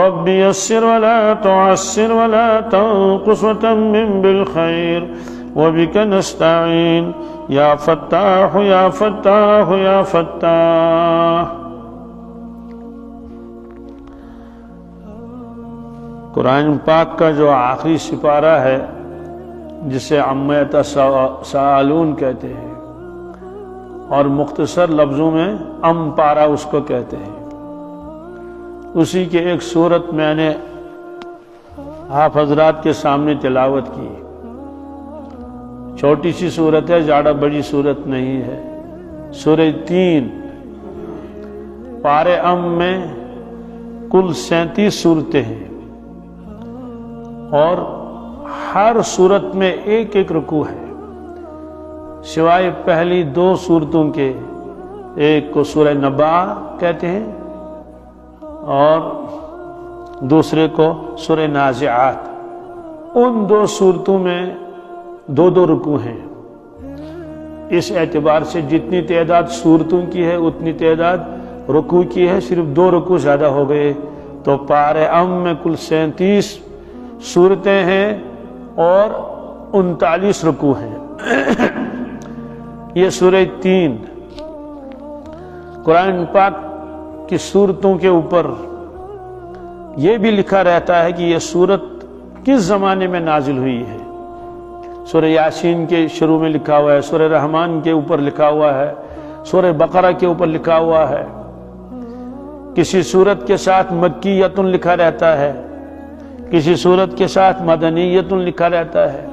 رب يسر ولا تعسر ولا تنقص وتمم بالخير وبك نستعين يا فتاح يا فتاح يا فتاح۔ قرآن پاک کا جو آخری سپارہ ہے جسے عما یتساءلون کہتے ہیں، اور مختصر لفظوں میں پارہ اس کو کہتے ہیں، اسی کے ایک سورت میں نے آپ حضرات کے سامنے تلاوت کی۔ چھوٹی سی سورت ہے، زیادہ بڑی سورت نہیں ہے، سورہ 3 پارے میں کل 37 صورتیں ہیں، اور ہر صورت میں ایک ایک رکوع ہے، سوائے پہلی 2 صورتوں کے، ایک کو سورہ نبا کہتے ہیں اور دوسرے کو سورہ نازعات۔ ان 2 صورتوں میں 2 رکوع ہیں۔ اس اعتبار سے جتنی تعداد صورتوں کی ہے اتنی تعداد رکوع کی ہے، صرف 2 رکوع زیادہ ہو گئے، تو پارے میں کل 37 صورتیں ہیں اور 39 رکوع ہیں۔ یہ سورہ 3 قرآن پاک کی صورتوں کے اوپر یہ بھی لکھا رہتا ہے کہ یہ صورت کس زمانے میں نازل ہوئی ہے۔ سورہ یاسین کے شروع میں لکھا ہوا ہے، سورہ رحمان کے اوپر لکھا ہوا ہے، سورہ بقرہ کے اوپر لکھا ہوا ہے۔ کسی صورت کے ساتھ مکیۃ لکھا رہتا ہے، کسی صورت کے ساتھ مدنیۃ لکھا رہتا ہے۔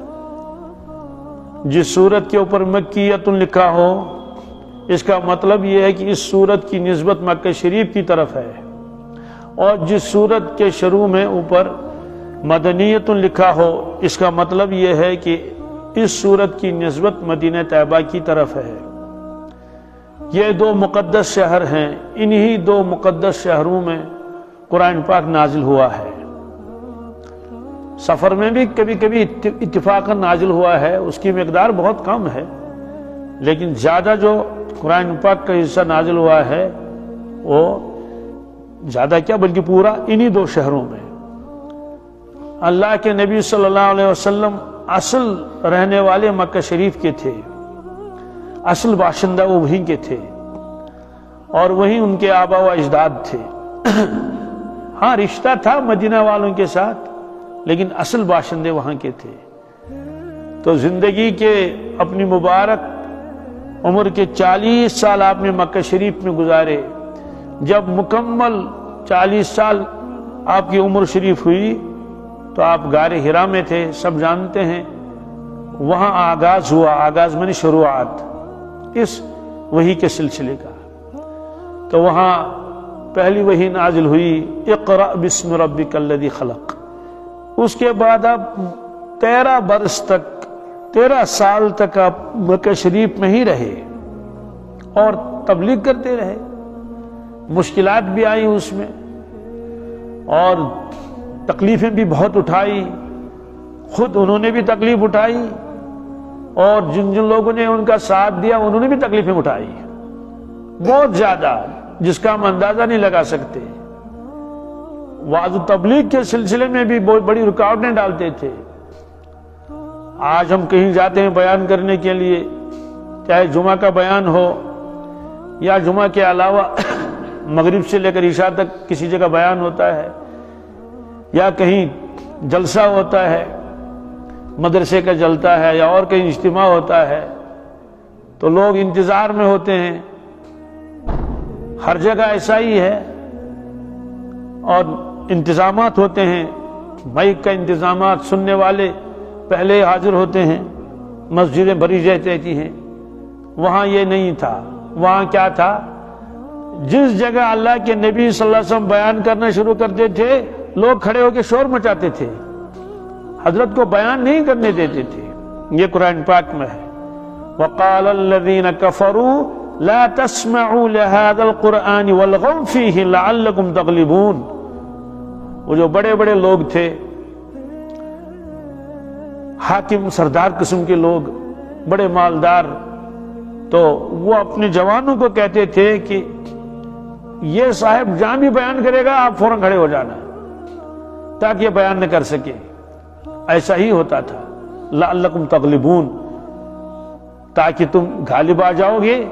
جس صورت کے اوپر مکیۃ لکھا ہو اس کا مطلب یہ ہے کہ اس صورت کی نسبت مکہ شریف کی طرف ہے، اور جس صورت کے شروع میں اوپر مدنیۃ لکھا ہو اس کا مطلب یہ ہے کہ اس صورت کی نسبت مدینہ طیبہ کی طرف ہے۔ یہ 2 مقدس شہر ہیں، انہی 2 مقدس شہروں میں قرآن پاک نازل ہوا ہے۔ سفر میں بھی کبھی کبھی اتفاقاً نازل ہوا ہے، اس کی مقدار بہت کم ہے، لیکن زیادہ جو قرآن پاک کا حصہ نازل ہوا ہے وہ زیادہ کیا بلکہ پورا انہی 2 شہروں میں۔ اللہ کے نبی صلی اللہ علیہ وسلم اصل رہنے والے مکہ شریف کے تھے، اصل باشندہ وہ وہیں کے تھے، اور وہیں ان کے آبا و اجداد تھے۔ ہاں رشتہ تھا مدینہ والوں کے ساتھ، لیکن اصل باشندے وہاں کے تھے۔ تو زندگی کے اپنی مبارک عمر کے 40 سال آپ نے مکہ شریف میں گزارے۔ جب مکمل 40 سال آپ کی عمر شریف ہوئی تو آپ غار حرا میں تھے، سب جانتے ہیں۔ وہاں آغاز ہوا، آغاز میں نے شروعات اس وحی کے سلسلے کا۔ تو وہاں پہلی وحی نازل ہوئی، اقرأ بسم ربک الذی خلق۔ اس کے بعد آپ 13 برس تک، 13 سال تک آپ مکہ شریف میں ہی رہے اور تبلیغ کرتے رہے۔ مشکلات بھی آئی اس میں اور تکلیفیں بھی بہت اٹھائی، خود انہوں نے بھی تکلیف اٹھائی، اور جن جن لوگوں نے ان کا ساتھ دیا انہوں نے بھی تکلیفیں اٹھائی بہت زیادہ، جس کا ہم اندازہ نہیں لگا سکتے۔ وعظ و تبلیغ کے سلسلے میں بھی بہت بڑی رکاوٹیں ڈالتے تھے۔ آج ہم کہیں جاتے ہیں بیان کرنے کے لیے، چاہے جمعہ کا بیان ہو یا جمعہ کے علاوہ مغرب سے لے کر عشاء تک کسی جگہ بیان ہوتا ہے، یا کہیں جلسہ ہوتا ہے، مدرسے کا جلتا ہے، یا اور کہیں اجتماع ہوتا ہے، تو لوگ انتظار میں ہوتے ہیں۔ ہر جگہ ایسا ہی ہے، اور انتظامات ہوتے ہیں، مائک کا انتظامات، سننے والے پہلے حاضر ہوتے ہیں، مسجدیں بھری رہتی ہیں۔ وہاں یہ نہیں تھا، وہاں کیا تھا؟ جس جگہ اللہ کے نبی صلی اللہ علیہ وسلم بیان کرنا شروع کرتے تھے لوگ کھڑے ہو کے شور مچاتے تھے، حضرت کو بیان نہیں کرنے دیتے تھے۔ یہ قرآن پاک میں ہے، وَقَالَ الَّذِينَ كَفَرُوا لَا تَسْمَعُوا لِهَذَا الْقُرْآنِ وَالْغَوْا فِيهِ لَعَلَّكُمْ تَغْلِبُونَ۔ وہ جو بڑے بڑے لوگ تھے، حاکم سردار قسم کے لوگ، بڑے مالدار، تو وہ اپنے جوانوں کو کہتے تھے کہ یہ صاحب جہاں بھی بیان کرے گا آپ فوراً کھڑے ہو جانا، تاکہ یہ بیان نہ کر سکے. ایسا ہی ہوتا تھا. لعلکم تغلبون، تاکہ تم غالب آ جاؤ گے،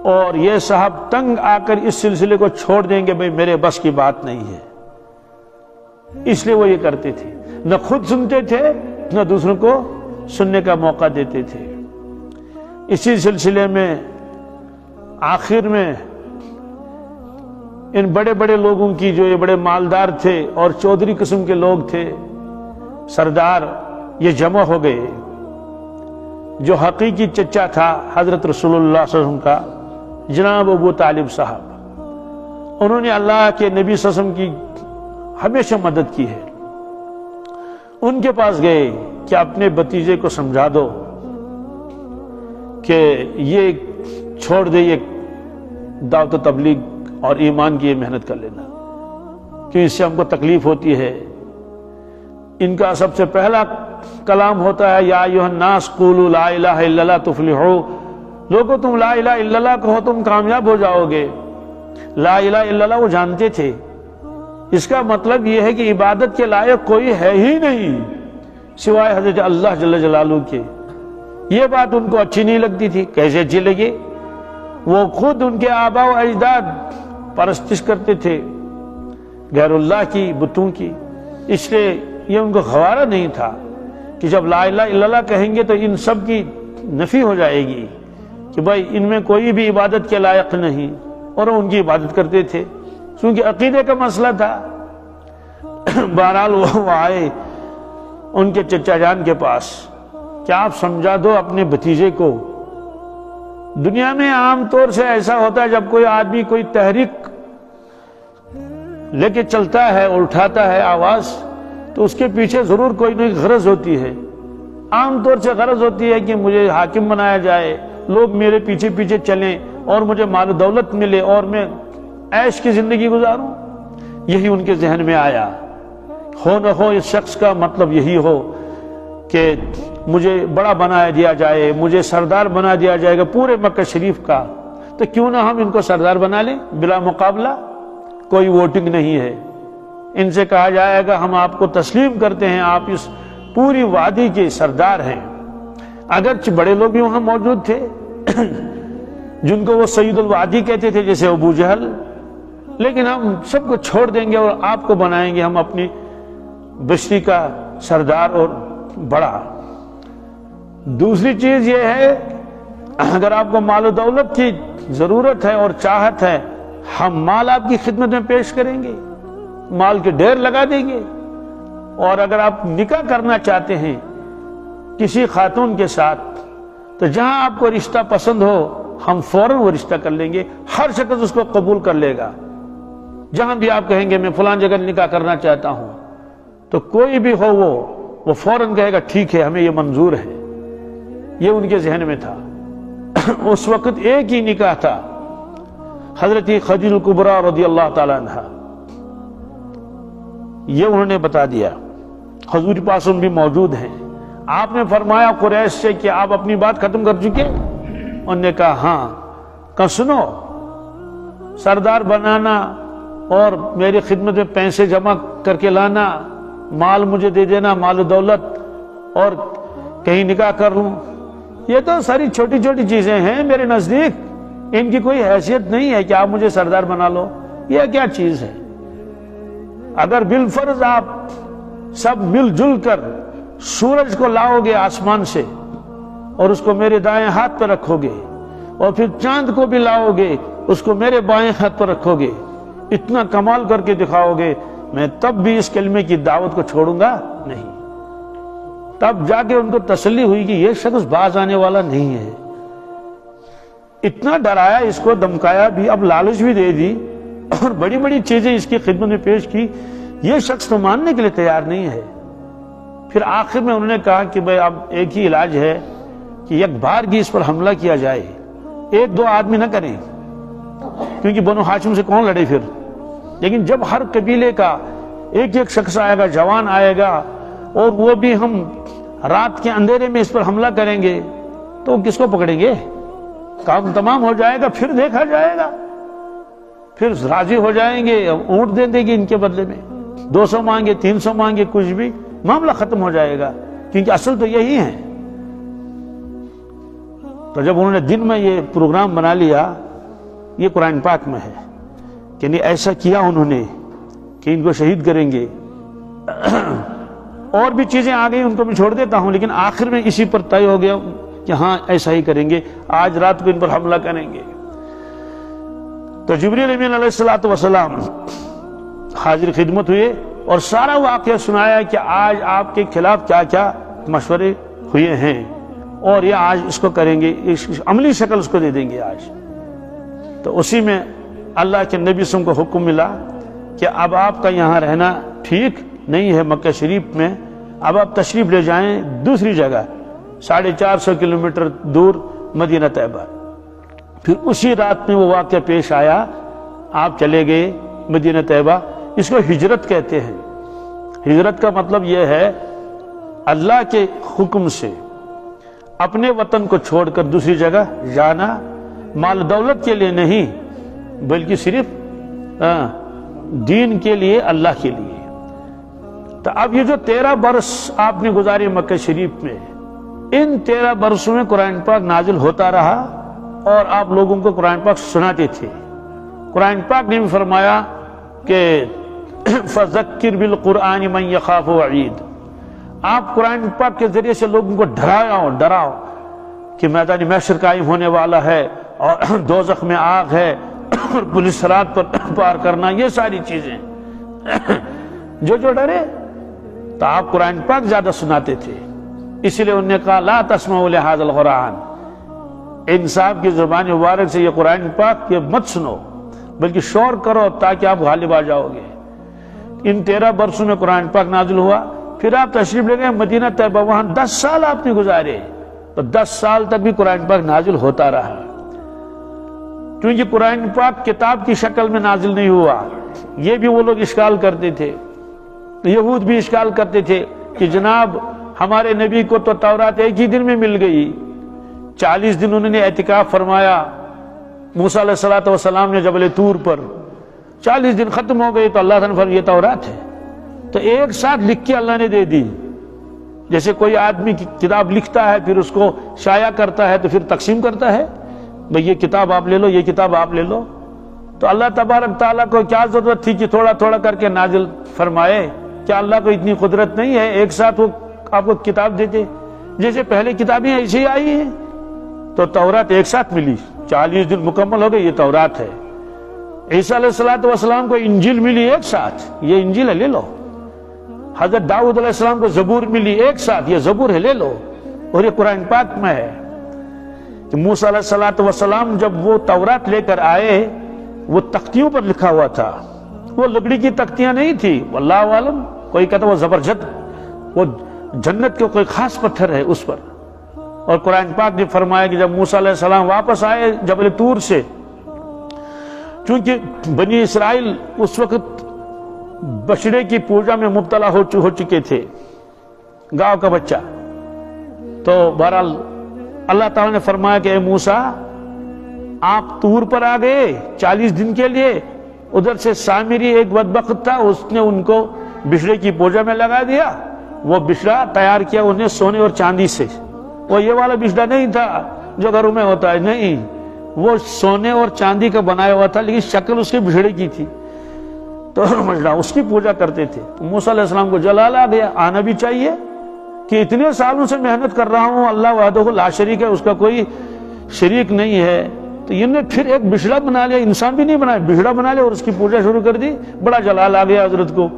اور یہ صاحب تنگ آ کر اس سلسلے کو چھوڑ دیں گے، بھئی میرے بس کی بات نہیں ہے. اس لیے وہ یہ کرتے تھے، نہ خود سنتے تھے نہ دوسروں کو سننے کا موقع دیتے تھے. اسی سلسلے میں آخر میں ان بڑے بڑے لوگوں کی، جو یہ بڑے مالدار تھے اور چودھری قسم کے لوگ تھے، سردار، یہ جمع ہو گئے. جو حقیقی چچا تھا حضرت رسول اللہ صلی اللہ علیہ وسلم کا، جناب ابو طالب صاحب، انہوں نے اللہ کے نبی صلی اللہ علیہ وسلم کی ہمیشہ مدد کی ہے. ان کے پاس گئے کہ اپنے بھتیجے کو سمجھا دو کہ یہ چھوڑ دے یہ دعوت و تبلیغ اور ایمان کی یہ محنت کر لینا، کہ اس سے ہم کو تکلیف ہوتی ہے. ان کا سب سے پہلا کلام ہوتا ہے یا ایھا الناس قولوا لا الہ الا اللہ تفلحوا، لوگوں تم لا الہ الا اللہ کہو تم کامیاب ہو جاؤ گے. لا الہ الا اللہ وہ جانتے تھے، اس کا مطلب یہ ہے کہ عبادت کے لائق کوئی ہے ہی نہیں سوائے حضرت اللہ جل جلالہ کے. یہ بات ان کو اچھی نہیں لگتی تھی. کیسے اچھی لگے؟ وہ خود ان کے آباء و اجداد پرستش کرتے تھے غیر اللہ کی، بتوں کی. اس لیے یہ ان کو گوارا نہیں تھا کہ جب لا الہ الا اللہ کہیں گے تو ان سب کی نفی ہو جائے گی کہ بھائی ان میں کوئی بھی عبادت کے لائق نہیں، اور ان کی عبادت کرتے تھے کیونکہ عقیدے کا مسئلہ تھا. بہرحال وہ آئے ان کے چچا جان کے پاس کہ آپ سمجھا دو اپنے بھتیجے کو. دنیا میں عام طور سے ایسا ہوتا ہے جب کوئی آدمی کوئی تحریک لے کے چلتا ہے اور اٹھاتا ہے آواز، تو اس کے پیچھے ضرور کوئی نہ کوئی غرض ہوتی ہے. عام طور سے غرض ہوتی ہے کہ مجھے حاکم بنایا جائے، لوگ میرے پیچھے پیچھے چلیں اور مجھے مال و دولت ملے اور میں عیش کی زندگی گزاروں. یہی ان کے ذہن میں آیا. ہو نہ ہو اس شخص کا مطلب یہی ہو کہ مجھے بڑا بنا دیا جائے، مجھے سردار بنا دیا جائے گا پورے مکہ شریف کا، تو کیوں نہ ہم ان کو سردار بنا لیں بلا مقابلہ. کوئی ووٹنگ نہیں ہے. ان سے کہا جائے گا ہم آپ کو تسلیم کرتے ہیں، آپ اس پوری وادی کے سردار ہیں. اگرچہ بڑے لوگ بھی وہاں موجود تھے جن کو وہ سید الوادی کہتے تھے، جیسے ابو جہل، لیکن ہم سب کو چھوڑ دیں گے اور آپ کو بنائیں گے ہم اپنی بستی کا سردار اور بڑا. دوسری چیز یہ ہے، اگر آپ کو مال و دولت کی ضرورت ہے اور چاہت ہے، ہم مال آپ کی خدمت میں پیش کریں گے، مال کے ڈھیر لگا دیں گے. اور اگر آپ نکاح کرنا چاہتے ہیں کسی خاتون کے ساتھ، تو جہاں آپ کو رشتہ پسند ہو ہم فوراً وہ رشتہ کر لیں گے. ہر شخص اس کو قبول کر لے گا. جہاں بھی آپ کہیں گے میں فلان جگہ نکاح کرنا چاہتا ہوں، تو کوئی بھی ہو وہ فوراً کہے گا ٹھیک ہے ہمیں یہ منظور ہے. یہ ان کے ذہن میں تھا. اس وقت ایک ہی نکاح تھا، حضرت خدیجہ الکبریٰ رضی اللہ تعالی عنہا. یہ انہوں نے بتا دیا. حضور پاس بھی موجود ہیں. آپ نے فرمایا قریش سے کہ آپ اپنی بات ختم کر چکے؟ انہوں نے کہا ہاں. کہا سنو، سردار بنانا اور میری خدمت میں پیسے جمع کر کے لانا، مال مجھے دے دینا، مال و دولت، اور کہیں نکاح کر لوں، یہ تو ساری چھوٹی چھوٹی چیزیں ہیں میرے نزدیک. ان کی کوئی حیثیت نہیں ہے کہ آپ مجھے سردار بنا لو. یہ کیا چیز ہے؟ اگر بالفرض آپ سب مل جل کر سورج کو لاؤ گے آسمان سے اور اس کو میرے دائیں ہاتھ پہ رکھو گے، اور پھر چاند کو بھی لاؤ گے اس کو میرے بائیں ہاتھ پر رکھو گے، اتنا کمال کر کے دکھاؤ گے، میں تب بھی اس کلمے کی دعوت کو چھوڑوں گا نہیں. تب جا کے ان کو تسلی ہوئی کہ یہ شخص باز آنے والا نہیں ہے. اتنا ڈرایا، اس کو دمکایا بھی، اب لالچ بھی دے دی اور بڑی بڑی چیزیں اس کی خدمت میں پیش کی. یہ شخص تو ماننے کے لیے تیار نہیں ہے. پھر آخر میں انہوں نے کہا کہ بھئی اب ایک ہی علاج ہے کہ یک بار کی اس پر حملہ کیا جائے، ایک دو آدمی نہ کریں، کیونکہ بنو ہاشم سے کون لڑے پھر. لیکن جب ہر قبیلے کا ایک ایک شخص آئے گا، جوان آئے گا، اور وہ بھی ہم رات کے اندھیرے میں اس پر حملہ کریں گے، تو کس کو پکڑیں گے؟ کام تمام ہو جائے گا، پھر دیکھا جائے گا، پھر راضی ہو جائیں گے، اونٹ دے دیں گے ان کے بدلے میں. 200 مانگے 300 مانگے کچھ بھی معاملہ ختم ہو جائے گا، کیونکہ اصل تو یہی ہے۔ تو جب انہوں نے دن میں یہ پروگرام بنا لیا، یہ قرآن پاک میں ہے کہ نہیں ایسا کیا انہوں نے کہ ان کو شہید کریں گے۔ اور بھی چیزیں آ گئی، ان کو میں چھوڑ دیتا ہوں، لیکن آخر میں اسی پر طے ہو گیا کہ ہاں ایسا ہی کریں گے، آج رات کو ان پر حملہ کریں گے۔ تو جبریل امین علیہ السلام حاضر خدمت ہوئے اور سارا واقعہ سنایا کہ آج آپ کے خلاف کیا کیا مشورے ہوئے ہیں، اور یہ آج اس کو کریں گے، اس عملی شکل اس کو دے دیں گے آج۔ تو اسی میں اللہ کے نبی صلی اللہ علیہ وسلم کو حکم ملا کہ اب آپ کا یہاں رہنا ٹھیک نہیں ہے مکہ شریف میں، اب آپ تشریف لے جائیں دوسری جگہ 450 کلومیٹر دور مدینہ طیبہ۔ پھر اسی رات میں وہ واقعہ پیش آیا، آپ چلے گئے مدینہ طیبہ۔ اس کو ہجرت کہتے ہیں۔ ہجرت کا مطلب یہ ہے اللہ کے حکم سے اپنے وطن کو چھوڑ کر دوسری جگہ جانا، مال دولت کے لیے نہیں بلکہ صرف دین کے لیے، اللہ کے لیے۔ تو اب یہ جو 13 برس آپ نے گزارے مکہ شریف میں، ان 13 برسوں میں قرآن پاک نازل ہوتا رہا اور آپ لوگوں کو قرآن پاک سناتے تھے۔ قرآن پاک نے بھی فرمایا کہ فَذَكِّرْ بِالْقُرْآنِ مَنْ يَخَافُ وَعِيدٍ، آپ قرآن پاک کے ذریعے سے لوگوں کو ڈراؤ کہ میدان محشر قائم ہونے والا ہے اور دوزخ میں آگ ہے اور پولیس صراط پر پار کرنا، یہ ساری چیزیں جو ڈرے۔ تو آپ قرآن پاک زیادہ سناتے تھے، اسی لیے انہوں نے کہا لا تسمعوا لهذا القرآن، انصاف کی زبان مبارک سے یہ قرآن پاک یہ مت سنو بلکہ شور کرو تاکہ آپ غالب آ جاؤ گے۔ ان 13 برسوں میں قرآن پاک نازل ہوا، پھر آپ تشریف لے گئے مدینہ طیبہ، وہاں 10 سال آپ نے گزارے، تو 10 سال تک بھی قرآن پاک نازل ہوتا رہا، کیونکہ قرآن پاک کتاب کی شکل میں نازل نہیں ہوا۔ یہ بھی وہ لوگ اشکال کرتے تھے، یہود بھی اشکال کرتے تھے کہ جناب ہمارے نبی کو تو تورات ایک ہی دن میں مل گئی، 40 دن انہوں نے اعتکاف فرمایا موسیٰ علیہ السلام نے جبل طور پر، 40 دن ختم ہو گئے تو اللہ تعالیٰ نے فرمایا یہ تورات ہے، تو ایک ساتھ لکھ کے اللہ نے دے دی۔ جیسے کوئی آدمی کتاب لکھتا ہے پھر اس کو شائع کرتا ہے تو پھر تقسیم کرتا ہے، بھئی یہ کتاب آپ لے لو، یہ کتاب آپ لے لو۔ تو اللہ تبارک تعالیٰ کو کیا ضرورت تھی کہ تھوڑا تھوڑا کر کے نازل فرمائے؟ کیا اللہ کو اتنی قدرت نہیں ہے ایک ساتھ وہ آپ کو کتاب دیتے؟ جیسے پہلے کتابیں ایسے ہی آئی ہیں، تو تورات ایک ساتھ ملی، 40 دن مکمل ہو گئے، یہ تورات ہے۔ عیسیٰ علیہ السلام کو انجیل ملی ایک ساتھ، یہ انجیل ہے لے لو۔ حضرت داؤد علیہ السلام کو زبور ملی ایک ساتھ، یہ زبور ہے لے لو، اور یہ قرآن پاک میں ہے کہ موسیٰ علیہ السلام جب وہ تورات لے کر آئے، وہ تختیوں پر لکھا ہوا تھا، وہ لکڑی کی تختیاں نہیں تھی، واللہ عالم، کوئی کہتا وہ زبرجد، وہ جنت کے کوئی خاص پتھر ہے اس پر۔ اور قرآن پاک نے فرمایا کہ جب موسیٰ علیہ السلام واپس آئے جبل طور سے، چونکہ بنی اسرائیل اس وقت بچڑے کی پوجا میں مبتلا ہو چکے تھے، گاؤں کا بچہ، تو بہرحال اللہ تعالیٰ نے فرمایا کہ اے موسیٰ آپ طور پر آ گئے 40 دن کے لیے، ادھر سے سامری ایک بدبخت تھا، اس نے ان کو بچڑے کی پوجا میں لگا دیا، وہ بچڑا تیار کیا انہیں سونے اور چاندی سے، وہ یہ والا بچڑا نہیں تھا جو گھروں میں ہوتا ہے، نہیں، وہ سونے اور چاندی کا بنایا ہوا تھا لیکن شکل اس کے بچڑے کی تھی، تو اس کی پوجا کرتے تھے۔ موسیٰ علیہ السلام کو جلال آ گیا، آنا بھی چاہیے کہ اتنے سالوں سے محنت کر رہا ہوں، اللہ وحدہ لا شریک ہے، اس کا کوئی شریک نہیں ہے، تو انہوں نے پھر ایک بچڑا بنا لیا، انسان بھی نہیں بنایا، بچڑا بنا لیا اور اس کی پوجا شروع کر دی، بڑا جلال آ گیا حضرت کو،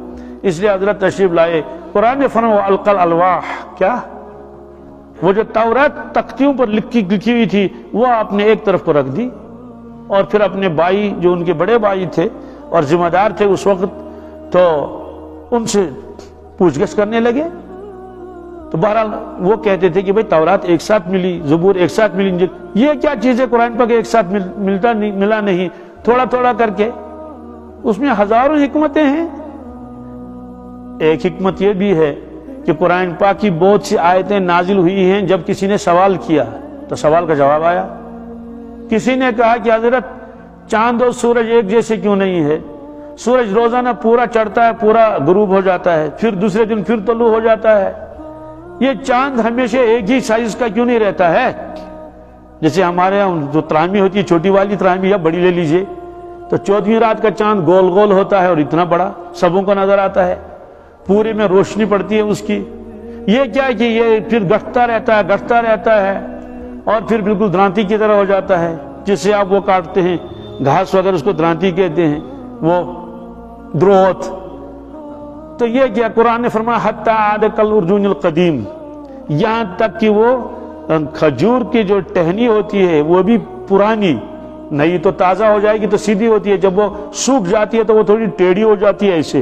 اس لیے حضرت تشریف لائے۔ قرآن نے فرمایا القى الالواح، کیا وہ جو تورات تختیوں پر لکھی ہوئی تھی وہ آپ نے ایک طرف کو رکھ دی، اور پھر اپنے بھائی جو ان کے بڑے بھائی تھے اور ذمہ دار تھے اس وقت، تو ان سے پوچھ گچھ کرنے لگے۔ تو بہرحال وہ کہتے تھے کہ بھئی تورات ایک ساتھ ملی، زبور ایک ساتھ ملی، انجیل، یہ کیا چیز ہے قرآن پاک ایک ساتھ ملا نہیں، تھوڑا تھوڑا کر کے، اس میں ہزاروں حکمتیں ہیں۔ ایک حکمت یہ بھی ہے کہ قرآن پاک کی بہت سی آیتیں نازل ہوئی ہیں جب کسی نے سوال کیا تو سوال کا جواب آیا۔ کسی نے کہا کہ حضرت چاند اور سورج ایک جیسے کیوں نہیں ہے؟ سورج روزانہ پورا چڑھتا ہے، پورا غروب ہو جاتا ہے، پھر دوسرے دن پھر طلوع ہو جاتا ہے۔ یہ چاند ہمیشہ ایک ہی سائز کا کیوں نہیں رہتا ہے؟ جیسے ہمارے یہاں جو ترامی ہوتی ہے، چھوٹی والی ترامی یا بڑی لے لیجئے، تو 14ویں رات کا چاند گول گول ہوتا ہے اور اتنا بڑا سبوں کو نظر آتا ہے، پورے میں روشنی پڑتی ہے اس کی۔ یہ کیا ہے کہ یہ پھر گھٹتا رہتا ہے اور پھر بالکل درانتی کی طرح ہو جاتا ہے، جس سے آپ وہ کاٹتے ہیں گھاس وغیرہ، اس کو درانتی کہتے ہیں، وہ دروت۔ تو یہ کیا قرآن نے فرمایا حتی عاد کالعرجون القدیم، یہاں تک کہ وہ کھجور کی جو ٹہنی ہوتی ہے وہ بھی پرانی، نہیں تو تازہ ہو جائے گی تو سیدھی ہوتی ہے، جب وہ سوکھ جاتی ہے تو وہ تھوڑی ٹیڑھی ہو جاتی ہے ایسے۔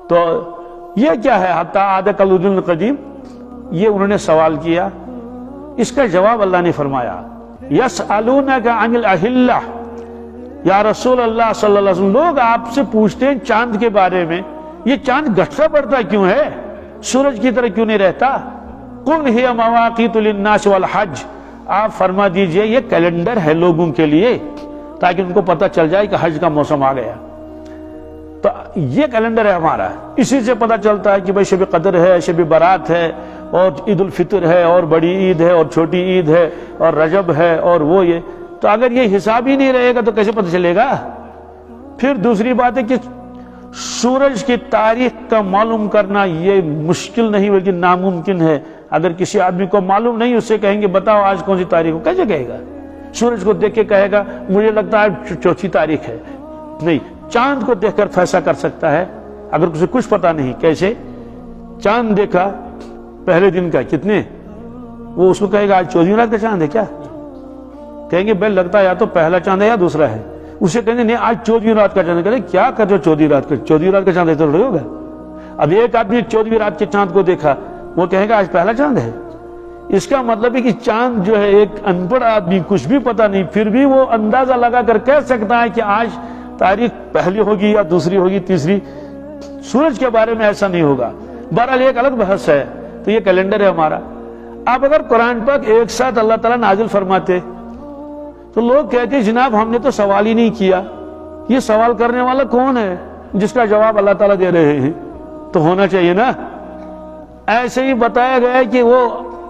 تو یہ کیا ہے حتی عاد کالعرجون القدیم؟ یہ انہوں نے سوال کیا، اس کا جواب اللہ نے فرمایا یسألونک عن الاہلہ، یا رسول اللہ صلی اللہ علیہ وسلم، لوگ آپ سے پوچھتے ہیں چاند کے بارے میں، یہ چاند گھٹتا بڑھتا کیوں ہے، سورج کی طرح کیوں نہیں رہتا؟ قل ہی مواقیت للناس والحج، آپ فرما دیجئے یہ کیلنڈر ہے لوگوں کے لیے تاکہ ان کو پتہ چل جائے کہ حج کا موسم آ گیا۔ تو یہ کیلنڈر ہے ہمارا، اسی سے پتہ چلتا ہے کہ بھائی شب قدر ہے، شب برات ہے، اور عید الفطر ہے، اور بڑی عید ہے، اور چھوٹی عید ہے، اور رجب ہے، اور وہ یہ۔ تو اگر یہ حساب ہی نہیں رہے گا تو کیسے پتہ چلے گا؟ پھر دوسری بات ہے کہ سورج کی تاریخ کا معلوم کرنا یہ مشکل نہیں بلکہ ناممکن ہے۔ اگر کسی آدمی کو معلوم نہیں، اس سے کہیں گے بتاؤ آج کون سی تاریخ ہو، کیسے کہے گا؟ سورج کو دیکھ کے کہے گا مجھے لگتا ہے 4 تاریخ ہے، نہیں، چاند کو دیکھ کر فیصلہ کر سکتا ہے۔ اگر اسے کچھ پتا نہیں، کیسے؟ چاند دیکھا پہلے دن کا کتنے، وہ اس کو کہے گا آج 14ویں رات کا چاند ہے کیا؟ کہیں گے بھائی لگتا ہے یا تو پہلا چاند ہے یا دوسرا ہے۔ اسے کہیں گے نہیں آج 14ویں رات کا چاند ہے، کہتے کیا کر رہے ہو 14ویں رات کا؟ 14ویں رات کا چاند ہے تو رہے ہوگا۔ اب ایک آدمی 14ویں رات کے چاند کو دیکھا، وہ کہے گا آج پہلا چاند ہے۔ اس کا مطلب ہے کہ چاند جو ہے، ایک ان پڑھ آدمی کچھ بھی پتا نہیں پھر بھی وہ اندازہ لگا کر کہہ سکتا ہے کہ آج تاریخ پہلی ہوگی یا دوسری ہوگی تیسری۔ سورج کے بارے میں ایسا نہیں ہوگا۔ بہرحال ایک الگ بحث ہے۔ تو یہ کیلنڈر ہے ہمارا۔ اب اگر قرآن پاک ایک ساتھ اللہ تعالیٰ نازل فرماتے تو لوگ کہتے جناب ہم نے تو سوال ہی نہیں کیا، یہ سوال کرنے والا کون ہے جس کا جواب اللہ تعالیٰ دے رہے ہیں؟ تو ہونا چاہیے نا۔ ایسے ہی بتایا گیا ہے کہ وہ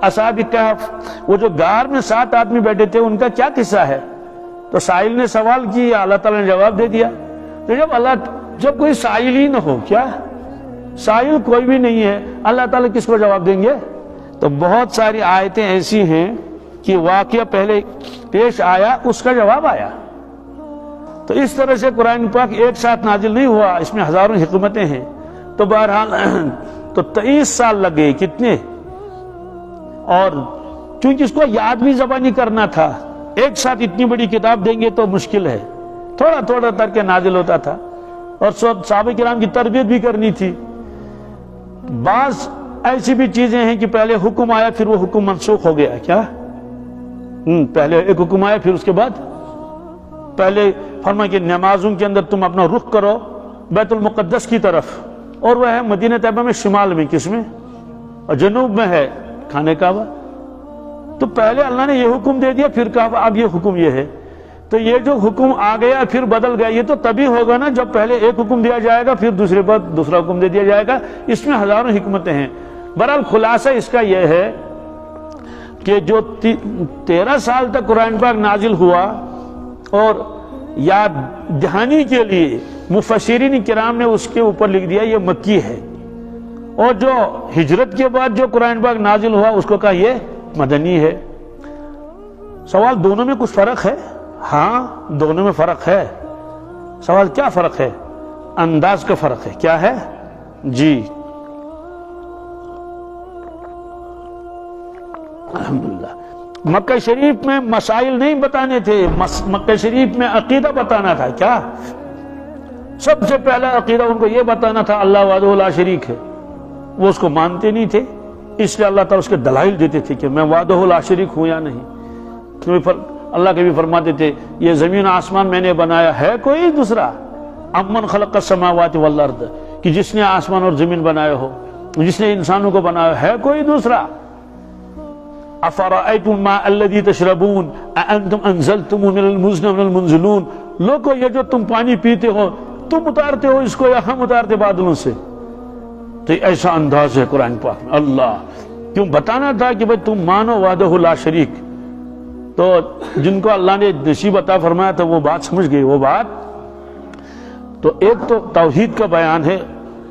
اصحاب کہف، وہ جو غار میں 7 آدمی بیٹھے تھے، ان کا کیا قصہ ہے؟ تو سائل نے سوال کیا، اللہ تعالیٰ نے جواب دے دیا۔ تو جب کوئی سائل ہی نہ ہو، کیا سائل کوئی بھی نہیں ہے، اللہ تعالیٰ کس کو جواب دیں گے؟ تو بہت ساری آیتیں ایسی ہیں کہ واقعہ پہلے پیش آیا، اس کا جواب آیا۔ تو اس طرح سے قرآن پاک ایک ساتھ نازل نہیں ہوا، اس میں ہزاروں حکمتیں ہیں۔ تو بہرحال تو 23 سال لگے، کتنے؟ اور چونکہ اس کو یاد بھی زبانی کرنا تھا، ایک ساتھ اتنی بڑی کتاب دیں گے تو مشکل ہے، تھوڑا تھوڑا کر کے نازل ہوتا تھا، اور صحابہ کرام کی تربیت بھی کرنی تھی۔ بعض ایسی بھی چیزیں ہیں کہ پہلے حکم آیا پھر وہ حکم منسوخ ہو گیا، کیا؟ پہلے ایک حکم آیا پھر اس کے بعد پہلے فرمایا کہ نمازوں کے اندر تم اپنا رخ کرو بیت المقدس کی طرف، اور وہ ہے مدینہ طیبہ میں شمال میں، کس میں؟ اور جنوب میں ہے خانہ کعبہ۔ تو پہلے اللہ نے یہ حکم دے دیا، پھر کہا اب یہ حکم یہ ہے۔ تو یہ جو حکم آ گیا پھر بدل گیا، یہ تو تبھی ہوگا نا جب پہلے ایک حکم دیا جائے گا پھر دوسرے بعد دوسرا حکم دے دیا جائے گا۔ اس میں ہزاروں حکمتیں ہیں۔ بہرحال خلاصہ اس کا یہ ہے کہ جو 13 سال تک قرآن پاک نازل ہوا، اور یاد دہانی کے لیے مفسرین کرام نے اس کے اوپر لکھ دیا یہ مکی ہے، اور جو ہجرت کے بعد جو قرآن پاک نازل ہوا اس کو کہا یہ مدنی ہے۔ سوال دونوں میں کچھ فرق ہے؟ ہاں دونوں میں فرق ہے۔ سوال کیا فرق ہے؟ انداز کا فرق ہے۔ کیا ہے؟ جی الحمدللہ۔ مکہ شریف میں مسائل نہیں بتانے تھے، مکہ شریف میں عقیدہ بتانا تھا۔ کیا؟ سب سے پہلا عقیدہ ان کو یہ بتانا تھا اللہ وحدہ لا شریک ہے۔ وہ اس کو مانتے نہیں تھے، اس لیے اللہ تعالیٰ اس کے دلائل دیتے تھے کہ میں وحدہ لا شریک ہوں یا نہیں۔ اللہ کے بھی فرماتے تھے یہ زمین آسمان میں نے بنایا، ہے کوئی دوسرا؟ امن خلق السماوات والارض، کہ جس نے آسمان اور زمین بنائے ہو، جس نے انسانوں کو بنایا، ہے کوئی دوسرا؟ افرأیتم الماء الذی تشربون اانتم انزلتموہ من المزن من المنزلون، لوگو یہ جو تم پانی پیتے ہو تم اتارتے ہو اس کو یا ہم اتارتے بادلوں سے؟ تو ایسا انداز ہے قرآن پاک میں۔ اللہ کیوں بتانا تھا کہ بھئی تم مانو وحدہ لا شریک۔ تو جن کو اللہ نے نصیب عطا فرمایا تھا وہ بات سمجھ گئی۔ وہ بات تو ایک تو توحید کا بیان ہے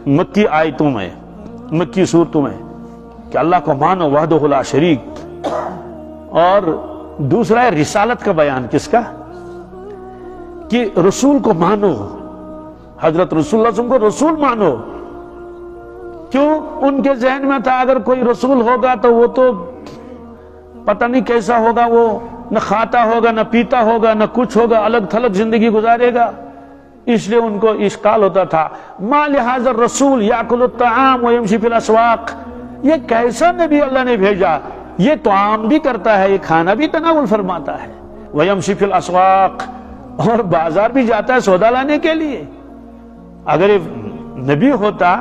مکی آیتوں میں، مکی صورتوں میں، کہ اللہ کو مانو وحدہ لا شریک، اور دوسرا ہے رسالت کا بیان۔ کس کا؟ کہ رسول کو مانو، حضرت رسول اللہ صلی اللہ علیہ وسلم کو رسول مانو۔ کیوں؟ ان کے ذہن میں تھا اگر کوئی رسول ہوگا تو وہ تو پتہ نہیں کیسا ہوگا، وہ نہ کھاتا ہوگا نہ پیتا ہوگا نہ کچھ ہوگا، الگ تھلگ زندگی گزارے گا، اس لیے ان کو اشکال ہوتا تھا ما لہذا الرسول یاکل الطعام ویمشی فی الاسواق، یہ کیسا نبی اللہ نے بھیجا، یہ طعام بھی کرتا ہے، یہ کھانا بھی تناول فرماتا ہے، ویمشی فی الاسواق، اور بازار بھی جاتا ہے سودا لانے کے لیے۔ اگر یہ نبی ہوتا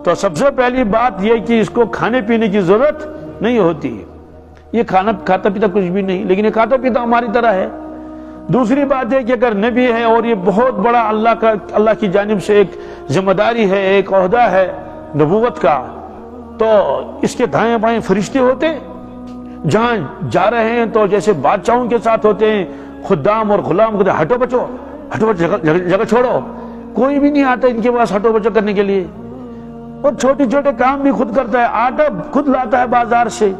تو سب سے پہلی بات یہ کہ اس کو کھانے پینے کی ضرورت نہیں ہوتی، یہ کھانا کھاتا پیتا کچھ بھی نہیں، لیکن یہ کھاتا پیتا ہماری طرح ہے۔ دوسری بات ہے کہ اگر نبی ہے اور یہ بہت بڑا اللہ کی جانب سے ایک ذمہ داری ہے، ایک عہدہ ہے نبوت کا، تو اس کے دائیں بائیں فرشتے ہوتے، جہاں جا رہے ہیں تو جیسے بادشاہوں کے ساتھ ہوتے ہیں، خدام اور غلام کہتے ہیں ہٹو بچو، ہٹو بچو، جگہ چھوڑو، کوئی بھی نہیں آتا ان کے پاس ہٹو بچو کرنے کے لیے، اور چھوٹے چھوٹے کام بھی خود کرتا ہے، آٹا خود لاتا ہے بازار سے،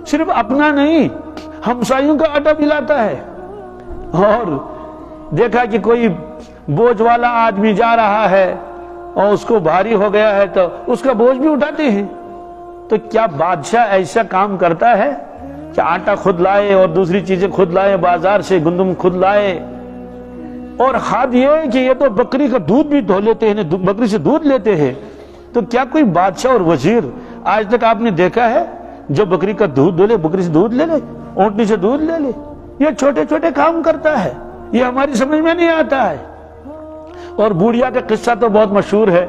صرف اپنا نہیں ہمسایوں کا آٹا بھی لاتا ہے۔ اور دیکھا کہ کوئی بوجھ والا آدمی جا رہا ہے اور اس کو بھاری ہو گیا ہے تو اس کا بوجھ بھی اٹھاتے ہیں۔ تو کیا بادشاہ ایسا کام کرتا ہے کہ آٹا خود لائے اور دوسری چیزیں خود لائے، بازار سے گندم خود لائے؟ اور خاد یہ کہ یہ تو بکری کا دودھ بھی دھو لیتے ہیں، بکری سے دودھ لیتے ہیں، تو کیا کوئی بادشاہ اور وزیر آج تک آپ نے دیکھا ہے جو بکری کا دودھ دھو لے، بکری سے دودھ لے لے، اونٹنی سے دودھ لے لے؟ یہ چھوٹے چھوٹے کام کرتا ہے، یہ ہماری سمجھ میں نہیں آتا ہے۔ اور بوڑھیا کا قصہ تو بہت مشہور ہے،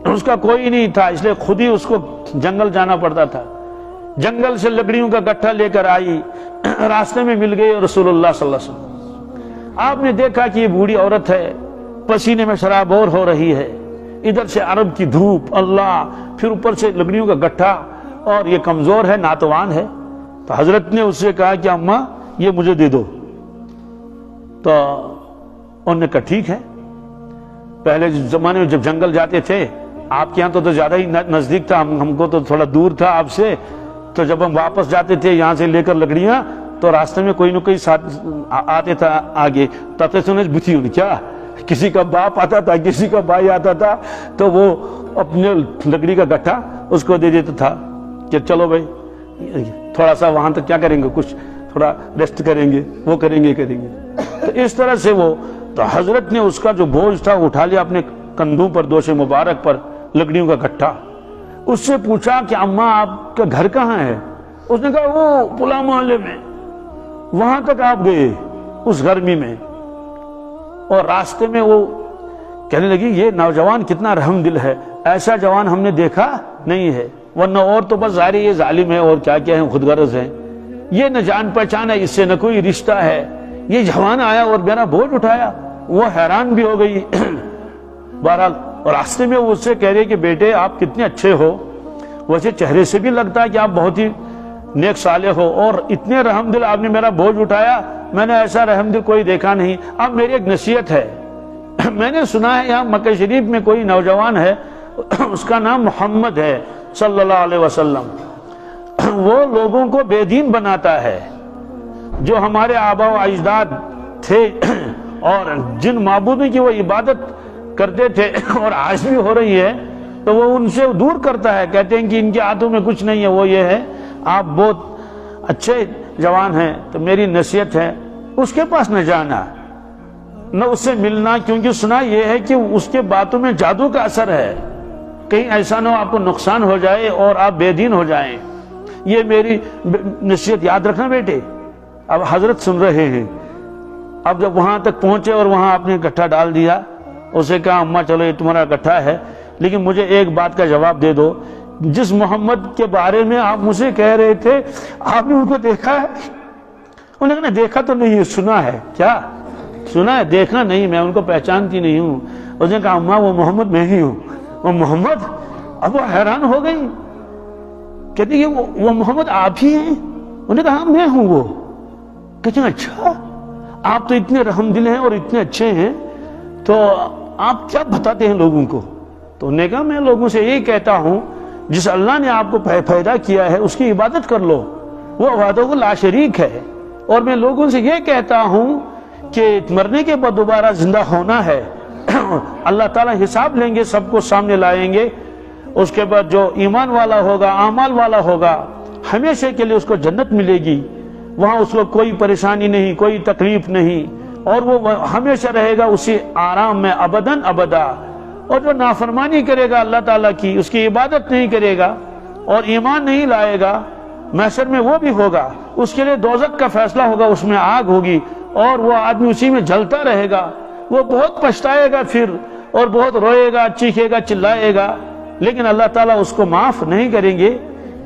اس کا کوئی نہیں تھا اس لیے خود ہی اس کو جنگل جانا پڑتا تھا، جنگل سے لکڑیوں کا گٹھا لے کر آئی، راستے میں مل گئی رسول اللہ صلی اللہ علیہ وسلم۔ آپ نے دیکھا کہ یہ بوڑھی عورت ہے، پسینے میں شرابور ہو رہی ہے، ادھر سے عرب کی دھوپ، اللہ، پھر اوپر سے لکڑیوں کا گٹھا، اور یہ کمزور ہے، ناتوان ہے۔ تو حضرت نے اس سے کہا کہ اماں یہ مجھے دے دو۔ تو انہوں نے کہا ٹھیک ہے۔ پہلے زمانے میں جب جنگل جاتے تھے، آپ کے یہاں تو زیادہ ہی نزدیک تھا، ہم کو تو تھوڑا دور تھا آپ سے، تو جب ہم واپس جاتے تھے یہاں سے لے کر لکڑیاں تو راستے میں کوئی نہ کوئی ساتھ آتے تھا آگے، تب سے بتھی ان کیا کسی کا باپ آتا تھا، کسی کا بھائی آتا تھا، تو وہ اپنے لکڑی کا گٹھا اس کو دے دیتا تھا کہ چلو بھائی تھوڑا سا وہاں تک کیا کریں گے، کچھ تھوڑا ریسٹ کریں گے، وہ کریں گے۔ تو اس طرح سے وہ تو حضرت نے اس کا جو بوجھ تھا اٹھا لیا اپنے کندھوں پر، دوش مبارک پر، لکڑیوں کا گٹھا۔ اس سے پوچھا کہ اماں آپ کا گھر کہاں ہے؟ اس نے کہا وہ پلا محلے میں۔ وہاں تک آپ گئے اس گرمی میں، اور راستے میں وہ کہنے لگی یہ نوجوان کتنا رحم دل ہے، ایسا جوان ہم نے دیکھا نہیں ہے، ورنہ اور تو بس ظاہر یہ ظالم ہے اور کیا کیا ہے، خود غرض ہے، یہ نہ جان پہچان ہے، اس سے نہ کوئی رشتہ ہے، یہ جوان آیا اور میرا بوجھ اٹھایا۔ وہ حیران بھی ہو گئی۔ بہرحال اور راستے میں وہ اس سے کہہ رہے کہ بیٹے آپ کتنے اچھے ہو، ویسے چہرے سے بھی لگتا ہے کہ آپ بہت ہی نیک صالح ہو، اور اتنے رحم دل آپ نے میرا بوجھ اٹھایا، میں نے ایسا رحم دل کوئی دیکھا نہیں۔ اب میری ایک نصیحت ہے، میں نے سنا ہے یہاں مکہ شریف میں کوئی نوجوان ہے، اس کا نام محمد ہے صلی اللہ علیہ وسلم، وہ لوگوں کو بے دین بناتا ہے، جو ہمارے آبا و اجداد تھے اور جن معبودوں کی وہ عبادت کرتے تھے اور آج بھی ہو رہی ہے، تو وہ ان سے دور کرتا ہے، کہتے ہیں کہ ان کے ہاتھوں میں کچھ نہیں ہے، وہ یہ ہے آپ بہت اچھے جوان ہیں، تو میری نصیحت ہے اس کے پاس نہ جانا، نہ اس سے ملنا، کیونکہ سنا یہ ہے کہ اس کے باتوں میں جادو کا اثر ہے، کہیں ایسا نہ ہو آپ کو نقصان ہو جائے اور آپ بے دین ہو جائیں۔ یہ میری نصیحت یاد رکھنا بیٹے۔ اب حضرت سن رہے ہیں، اب جب وہاں تک پہنچے اور وہاں آپ نے گٹھا ڈال دیا، اسے کہا اماں چلو یہ تمہارا گٹھا ہے، لیکن مجھے ایک بات کا جواب دے دو جس محمد کے بارے میں آپ مجھے کہہ رہے تھے آپ نے ان کو دیکھا ہے؟ انہوں نے کہا دیکھا تو نہیں ہے، سنا ہے۔ کیا سنا ہے؟ دیکھا نہیں، میں ان کو پہچانتی نہیں ہوں۔ اس نے کہا اماں وہ محمد میں ہی ہوں۔ وہ محمد؟ اب وہ حیران ہو گئی، کہتی ہے وہ محمد آپ ہی ہیں؟ انہوں نے کہا ہاں میں ہوں وہ۔ کہتے ہیں اچھا آپ تو اتنے رحم دل ہیں اور اتنے اچھے ہیں، تو آپ کیا بتاتے ہیں لوگوں کو؟ تو انہوں نے کہا میں لوگوں سے یہی کہتا ہوں جس اللہ نے آپ کو پیدا کیا ہے اس کی عبادت کر لو، وہ وحدہ لا شریک ہے، اور میں لوگوں سے یہ کہتا ہوں کہ مرنے کے بعد دوبارہ زندہ ہونا ہے، اللہ تعالیٰ حساب لیں گے، سب کو سامنے لائیں گے، اس کے بعد جو ایمان والا ہوگا، اعمال والا ہوگا، ہمیشہ کے لیے اس کو جنت ملے گی، وہاں اس کو کوئی پریشانی نہیں، کوئی تکلیف نہیں، اور وہ ہمیشہ رہے گا اسی آرام میں ابداً ابدا۔ اور جو نافرمانی کرے گا اللہ تعالیٰ کی، اس کی عبادت نہیں کرے گا اور ایمان نہیں لائے گا، محشر میں وہ بھی ہوگا، اس کے لیے دوزخ کا فیصلہ ہوگا، اس میں آگ ہوگی اور وہ آدمی اسی میں جلتا رہے گا، وہ بہت پچھتائے گا پھر، اور بہت روئے گا، چیخے گا، چلائے گا، لیکن اللہ تعالیٰ اس کو معاف نہیں کریں گے۔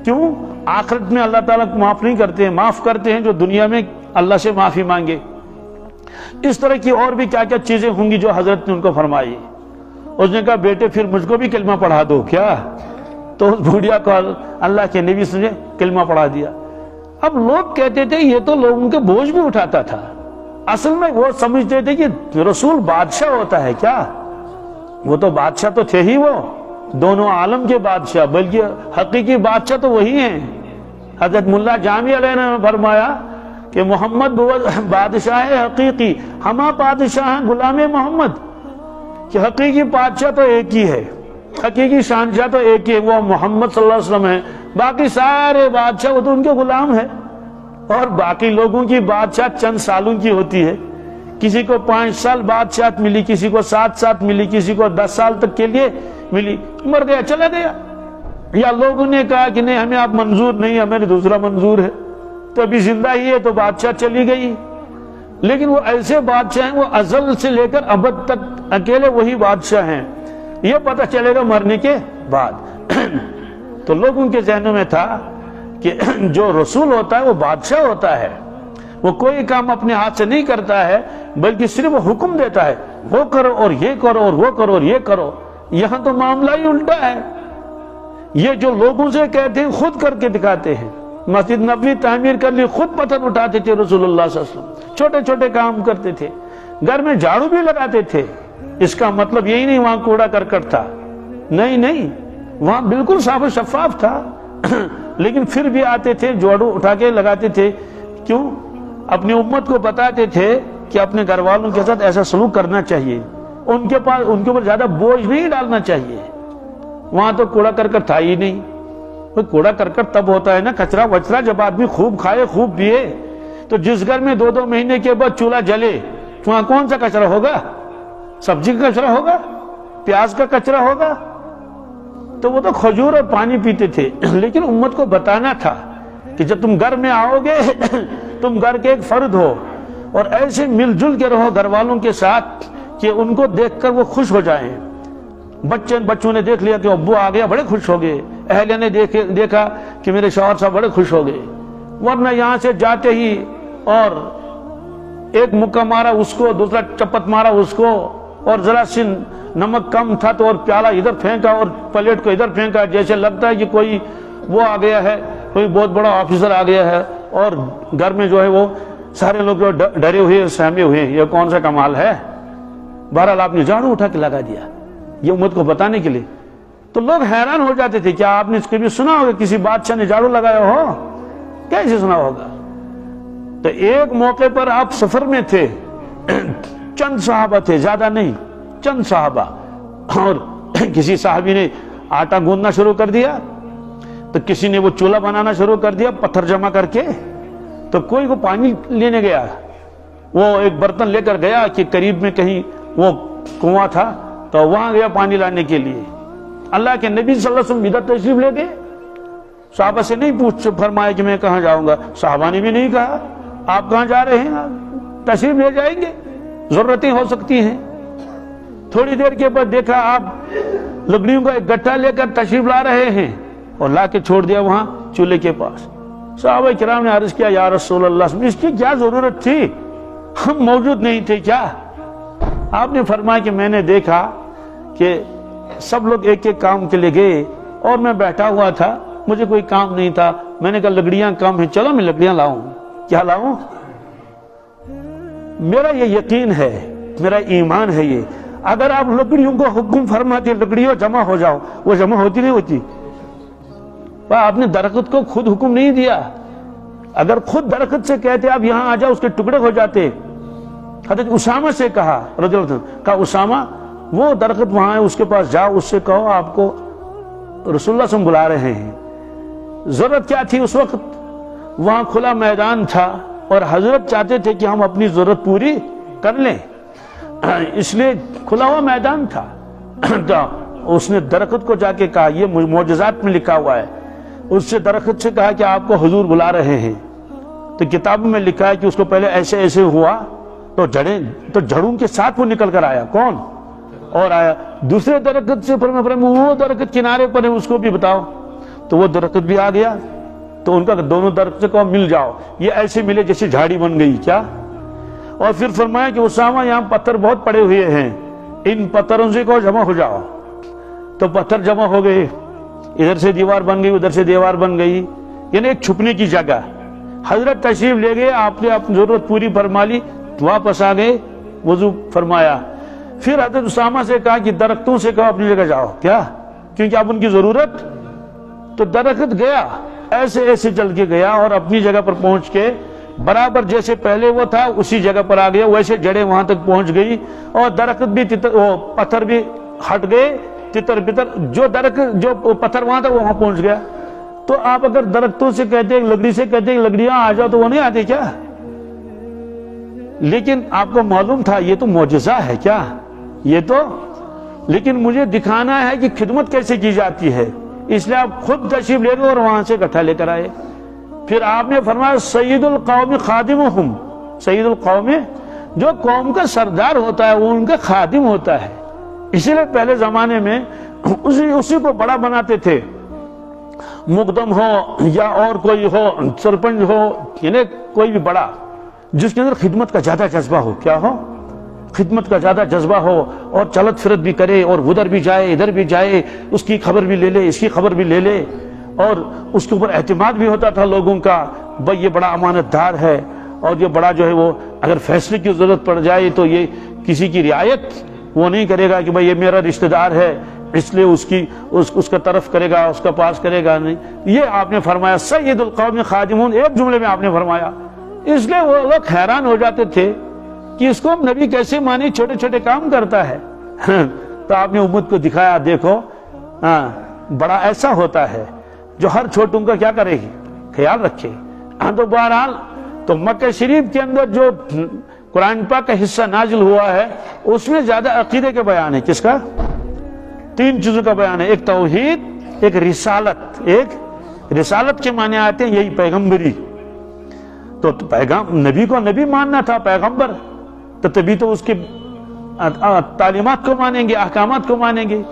کیوں؟ آخرت میں اللہ تعالیٰ کو معاف نہیں کرتے ہیں، معاف کرتے ہیں جو دنیا میں اللہ سے معافی مانگے۔ اس طرح کی اور بھی کیا کیا چیزیں ہوں گی جو حضرت نے ان کو فرمائی۔ اس نے کہا بیٹے پھر مجھ کو بھی کلمہ پڑھا دو کیا؟ تو اس بھوڑیا کو اللہ کے نبی نے کلمہ پڑھا دیا۔ اب لوگ کہتے تھے یہ تو لوگوں کے بوجھ بھی اٹھاتا تھا، اصل میں وہ سمجھتے تھے کہ رسول بادشاہ ہوتا ہے کیا؟ وہ تو بادشاہ تو تھے ہی، وہ دونوں عالم کے بادشاہ، بلکہ حقیقی بادشاہ تو وہی ہیں۔ حضرت ملا جامی علیہ نے فرمایا کہ محمد بادشاہ ہے حقیقی، ہما بادشاہ ہیں غلام محمد، کہ حقیقی بادشاہ تو ایک ہی ہے، حقیقی شہنشاہ تو ایک ہی ہے، وہ محمد صلی اللہ علیہ وسلم ہے، باقی سارے بادشاہ وہ تو ان کے غلام ہیں، اور باقی لوگوں کی بادشاہ چند سالوں کی ہوتی ہے، کسی کو 5 سال بادشاہت ملی، کسی کو 7 سال ملی، کسی کو 10 سال تک کے لیے ملی، مر گیا چلا گیا، یا لوگوں نے کہا کہ نہیں ہمیں آپ منظور نہیں، ہمیں دوسرا منظور ہے، تو ابھی زندہ ہی ہے تو بادشاہ چلی گئی۔ لیکن وہ ایسے بادشاہ ہیں، وہ ازل سے لے کر ابد تک اکیلے وہی بادشاہ ہیں، یہ پتہ چلے گا مرنے کے بعد۔ تو لوگوں کے ذہنوں میں تھا کہ جو رسول ہوتا ہے وہ بادشاہ ہوتا ہے، وہ کوئی کام اپنے ہاتھ سے نہیں کرتا ہے، بلکہ صرف وہ حکم دیتا ہے، وہ کرو اور یہ کرو اور وہ کرو اور یہ کرو۔ یہاں تو معاملہ ہی الٹا ہے، یہ جو لوگوں سے کہتے ہیں خود کر کے دکھاتے ہیں۔ مسجد نبوی تعمیر کر لی، خود پتھر اٹھاتے تھے رسول اللہ صلی اللہ علیہ وسلم، چھوٹے چھوٹے کام کرتے تھے، گھر میں جھاڑو بھی لگاتے تھے۔ اس کا مطلب یہی نہیں وہاں کوڑا کرکٹ تھا، نہیں، وہاں بالکل صاف و شفاف تھا، لیکن پھر بھی آتے تھے جھاڑو اٹھا کے لگاتے تھے۔ کیوں؟ اپنی امت کو بتاتے تھے کہ اپنے گھر والوں کے ساتھ ایسا سلوک کرنا چاہیے، ان کے اوپر زیادہ بوجھ نہیں ڈالنا چاہیے۔ وہاں تو کوڑا کرکٹ تھا ہی نہیں۔ کوڑا کرکٹ تب ہوتا ہے نا، کچرا وچرا جب آدمی خوب کھائے خوب پیے، تو جس گھر میں 2 مہینے کے بعد چولہا جلے وہاں کون سا کچرا ہوگا؟ سبزی کا کچرا ہوگا، پیاز کا کچرا ہوگا؟ تو وہ تو کھجور اور پانی پیتے تھے۔ لیکن امت کو بتانا تھا کہ جب تم گھر میں آؤ گے تم گھر کے ایک فرد ہو، اور ایسے مل جل کے رہو گھر والوں کے ساتھ کہ ان کو دیکھ کر وہ خوش ہو جائیں۔ بچوں نے دیکھ لیا کہ ابو آ گیا، بڑے خوش ہو گئے، اہلیہ نے دیکھا کہ میرے شوہر صاحب بڑے خوش ہو گئے۔ ورنہ یہاں سے جاتے ہی اور ایک مکہ مارا اس کو، دوسرا چپت مارا اس کو، اور ذرا سی نمک کم تھا تو اور پیالہ ادھر پھینکا اور پلیٹ کو ادھر پھینکا، جیسے لگتا ہے کہ کوئی وہ آ گیا ہے، کوئی بہت بڑا آفیسر آ گیا ہے، اور گھر میں جو ہے وہ سارے لوگ جو ڈرے ہوئے سہمے ہوئے، یہ کون سا کمال ہے؟ بہرحال آپ نے جھاڑو اٹھا کے لگا دیا یہ امت کو بتانے کے لیے۔ تو لوگ حیران ہو جاتے تھے، کیا آپ نے اس کے بھی سنا ہوگا کسی بادشاہ نے جھاڑو لگایا ہو؟ کیسے سنا ہوگا؟ تو ایک موقع پر آپ سفر میں تھے، چند صحابہ تھے، زیادہ نہیں، چند صحابہ، اور کسی صحابی نے آٹا گوندنا شروع کر دیا، تو کسی نے وہ چولہا بنانا شروع کر دیا پتھر جمع کر کے، تو کوئی کو پانی لینے گیا، وہ ایک برتن لے کر گیا کہ قریب میں کہیں وہ کنواں تھا، تو وہاں گیا پانی لانے کے لیے۔ اللہ کے نبی صلی اللہ علیہ وسلم ادھر تشریف لے گئے، صحابہ سے نہیں پوچھ فرمایا کہ میں کہاں جاؤں گا، صحابہ نے بھی نہیں کہا آپ کہاں جا رہے ہیں، تشریف لے جائیں گے، ضرورتیں ہو سکتی ہیں۔ تھوڑی دیر کے بعد دیکھا آپ لکڑیوں کا ایک گٹھا لے کر تشریف لا رہے ہیں، اور لا کے چھوڑ دیا وہاں چولہے کے پاس۔ صحابہ کرام نے عرض کیا یا رسول اللہ، اس کی کیا ضرورت تھی، ہم موجود نہیں تھے کیا؟ آپ نے فرمایا کہ میں نے دیکھا کہ سب لوگ ایک ایک کام کے لیے گئے اور میں بیٹھا ہوا تھا، مجھے کوئی کام نہیں تھا، میں نے کہا لکڑیاں کم ہیں، چلو میں لکڑیاں لاؤں۔ کیا لاؤں؟ میرا یہ یقین ہے، میرا ایمان ہے یہ، اگر آپ لکڑیوں کو حکم فرماتے لکڑیوں جمع ہو جاؤ، وہ جمع ہوتی نہیں ہوتی؟ آپ نے درخت کو خود حکم نہیں دیا، اگر خود درخت سے کہتے آپ یہاں آ جاؤ، اس کے ٹکڑے ہو جاتے۔ حضرت اسامہ سے کہا رضی اللہ عنہ، کہا اسامہ وہ درخت وہاں ہے، اس کے پاس جاؤ، اس سے کہو آپ کو رسول اللہ صلی اللہ علیہ وسلم بلا رہے ہیں۔ ضرورت کیا تھی اس وقت؟ وہاں کھلا میدان تھا اور حضرت چاہتے تھے کہ ہم اپنی ضرورت پوری کر لیں، اس لیے کھلا ہوا میدان تھا۔ تو اس نے درخت کو جا کے کہا، یہ معجزات میں لکھا ہوا ہے، اس سے درخت سے کہا کہ آپ کو حضور بلا رہے ہیں۔ تو کتابوں میں لکھا ہے کہ اس کو پہلے ایسے ایسے ہوا تو جڑوں کے ساتھ وہ نکل کر آیا، کون؟ اور آیا دوسرے درخت سے، وہ درخت کنارے پر ہے اس کو بھی بتاؤ، تو وہ درخت بھی آ گیا۔ تو ان کا دونوں درخت سے کہو مل جاؤ، یہ ایسے ملے جیسے جھاڑی بن گئی کیا؟ اور پھر فرمایا کہ اسامہ یہاں پتھر بہت پڑے ہوئے ہیں، ان پتھروں سے کہو جمع ہو جاؤ۔ تو پتھر جمع ہو گئے، ادھر سے دیوار بن گئی، ادھر سے دیوار بن گئی، یعنی ایک چھپنے کی جگہ۔ حضرت تشریف لے گئے، آپ نے اپنی ضرورت پوری فرما لی، واپس آ گئے، وضو فرمایا۔ پھر حضرت اسامہ سے کہا کہ درختوں سے کہو اپنی جگہ جاؤ، کیا؟ کیونکہ اب ان کی ضرورت۔ تو درخت گیا، ایسے ایسے چل کے گیا اور اپنی جگہ پر پہنچ کے برابر جیسے پہلے وہ تھا اسی جگہ پر آ گیا، ویسے جڑیں وہاں تک پہنچ گئی اور درخت بھی پتھر بھی ہٹ گئے، تتر بتر جو پتھر وہاں تھا وہ وہاں پہنچ گیا۔ تو آپ اگر درختوں سے کہتے ہیں، لکڑی سے کہتے ہیں لکڑیاں آ جاؤ، تو وہ نہیں آتے کیا؟ لیکن آپ کو معلوم تھا یہ تو معجزہ ہے کیا؟ یہ تو لیکن مجھے دکھانا ہے کہ خدمت کیسے کی جاتی ہے، اس لیے آپ خود تشریف لے گئے اور وہاں سے اکٹھا لے کر آئے۔ پھر آپ نے فرمایا سید القوم خادمہم، سید القوم جو قوم کا سردار ہوتا ہے وہ ان کا خادم ہوتا ہے، اسی لیے پہلے زمانے میں اسی کو بڑا بناتے تھے، مقدم ہو یا اور کوئی ہو، سرپنچ ہو، یعنی کوئی بھی بڑا جس کے اندر خدمت کا زیادہ جذبہ ہو، کیا ہو؟ خدمت کا زیادہ جذبہ ہو اور چلت فرت بھی کرے اور ادھر بھی جائے ادھر بھی جائے، اس کی خبر بھی لے لے اس کی خبر بھی لے لے، اور اس کے اوپر اعتماد بھی ہوتا تھا لوگوں کا، بھائی یہ بڑا امانت دار ہے، اور یہ بڑا جو ہے وہ اگر فیصلے کی ضرورت پڑ جائے تو یہ کسی کی رعایت وہ نہیں کرے گا کہ بھائی یہ میرا رشتہ دار ہے اس لیے اس کا طرف کرے گا، اس کا پاس کرے گا نہیں۔ یہ آپ نے فرمایا سید القوم خادمون، ایک جملے میں آپ نے فرمایا۔ اس لیے وہ لوگ حیران ہو جاتے تھے کہ اس کو نبی کیسے مانی، چھوٹے چھوٹے کام کرتا ہے۔ تو آپ نے امت کو دکھایا، دیکھو بڑا ایسا ہوتا ہے جو ہر چھوٹوں کا کیا کرے گی، خیال رکھے۔ تو بہرحال تو مکہ شریف کے اندر جو قرآن پاک کا حصہ نازل ہوا ہے اس میں زیادہ عقیدے کا بیان ہے، کس کا؟ 3 چیزوں کا بیان ہے، ایک توحید، ایک رسالت، ایک رسالت کے معنی آتے ہیں یہی پیغمبری، تو نبی کو نبی ماننا تھا، پیغمبر تو تبھی تو اس کی تعلیمات کو مانیں گے، احکامات کو مانیں گے۔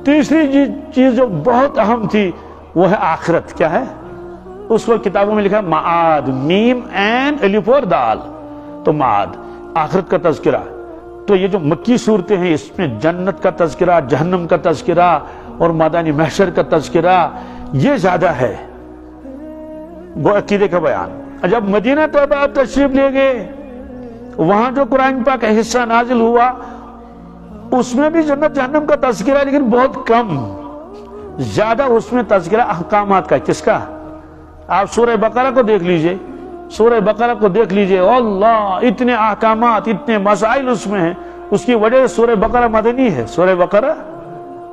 تیسری چیز جو بہت اہم تھی وہ ہے آخرت، کیا ہے؟ اس کو کتابوں میں لکھا معاد، میم عین الف اور دال، تو معاد آخرت کا تذکرہ۔ تو یہ جو مکی صورتیں ہیں اس میں جنت کا تذکرہ، جہنم کا تذکرہ اور میدان محشر کا تذکرہ یہ زیادہ ہے، وہ عقیدے کا بیان۔ جب مدینہ طیبہ آپ تشریف لے گئے، وہاں جو قرآن پاک کا حصہ نازل ہوا اس میں بھی جنت جہنم کا تذکرہ ہے، لیکن بہت کم، زیادہ اس میں تذکرہ احکامات کا۔ کس کا؟ آپ سورہ بقرہ کو دیکھ لیجئے، سورہ بقرہ کو دیکھ لیجئے، اللہ اتنے احکامات، اتنے مسائل اس میں ہیں، اس کی وجہ سے سورہ بقرہ مدنی ہے، سورہ بقرہ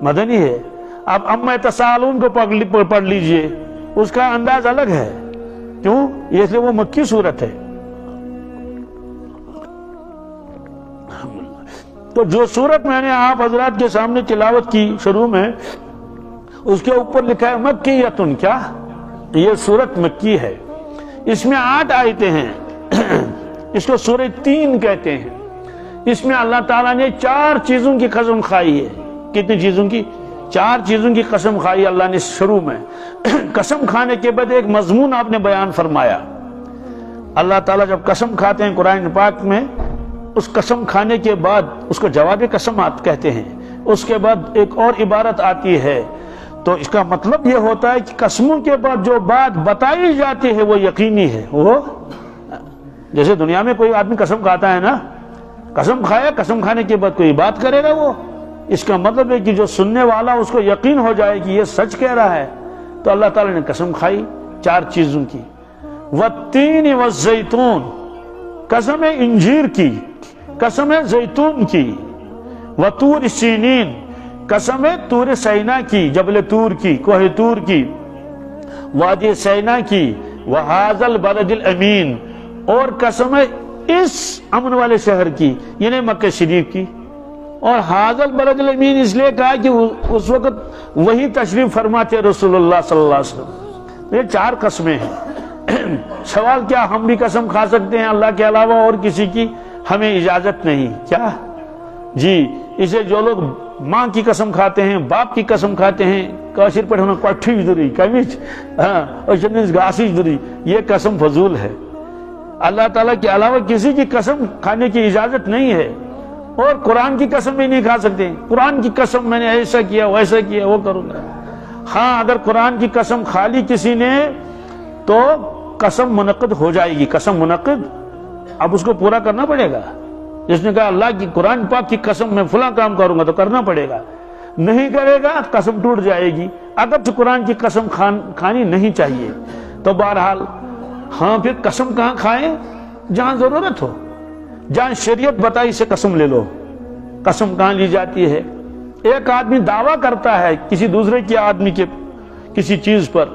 مدنی ہے۔ آپ اما یتساءلون کو پڑھ لیجئے، اس کا انداز الگ ہے، کیوں؟ اس لیے وہ مکی صورت ہے۔ تو جو صورت میں نے آپ حضرات کے سامنے تلاوت کی شروع میں، اس کے اوپر لکھا ہے مکیۃ، کیا؟ یہ صورت مکی ہے، اس میں 8 آیتیں ہیں، اس کو سورہ 3 کہتے ہیں۔ اس میں اللہ تعالیٰ نے 4 چیزوں کی قسم کھائی ہے۔ کتنی چیزوں کی؟ 4 چیزوں کی قسم کھائی اللہ نے شروع میں قسم کھانے کے بعد ایک مضمون آپ نے بیان فرمایا. اللہ تعالیٰ جب قسم کھاتے ہیں قرآن پاک میں، اس قسم کھانے کے بعد اس کو جواب قسم کہتے ہیں. اس کے بعد ایک اور عبارت آتی ہے، تو اس کا مطلب یہ ہوتا ہے کہ قسموں کے بعد جو بات بتائی جاتی ہے وہ یقینی ہے. وہ جیسے دنیا میں کوئی آدمی قسم کھاتا ہے نا، قسم کھایا، قسم کھانے کے بعد کوئی بات کرے گا، وہ اس کا مطلب ہے کہ جو سننے والا اس کو یقین ہو جائے کہ یہ سچ کہہ رہا ہے. تو اللہ تعالیٰ نے قسم کھائی 4 چیزوں کی. والتین والزیتون، قسم انجیر کی، قسم زیتون کی. وطور سینین، قسم طور سینا کی، جبل طور کی، کوہ طور کی، وادی سینا کی. وہذا البلد الامین، اور قسم اس امن والے شہر کی، یعنی مکہ شریف کی. اور حاضر البلد الامین اس لیے کہا کہ اس وقت وہی تشریف فرماتے رسول اللہ صلی اللہ علیہ وسلم. یہ 4 قسمیں ہیں. سوال کیا ہم بھی قسم کھا سکتے ہیں اللہ کے علاوہ اور کسی کی؟ ہمیں اجازت نہیں. کیا جی، اسے جو لوگ ماں کی قسم کھاتے ہیں، باپ کی قسم کھاتے ہیں، کاشر پر ہونا کوٹھی دری کمیچ اور جنس گاسیج دری، یہ قسم فضول ہے. اللہ تعالیٰ کے علاوہ کسی کی قسم کھانے کی اجازت نہیں ہے. اور قرآن کی قسم بھی نہیں کھا سکتے. قرآن کی قسم میں نے ایسا کیا ویسا کیا وہ کروں گا. ہاں، اگر قرآن کی قسم کھا لی کسی نے تو قسم منعقد ہو جائے گی. قسم منعقد، اب اس کو پورا کرنا پڑے گا. جس نے کہا اللہ کی قرآن پاک کی قسم میں فلاں کام کروں گا تو کرنا پڑے گا، نہیں کرے گا قسم ٹوٹ جائے گی. اگرچہ قرآن کی قسم کھانی نہیں چاہیے. تو بہرحال ہاں، پھر قسم کہاں کھائیں؟ جہاں ضرورت ہو، جہاں شریعت بتائی سے قسم لے لو. قسم کہاں لی جاتی ہے؟ ایک آدمی دعویٰ کرتا ہے کسی دوسرے کے آدمی کے کسی چیز پر،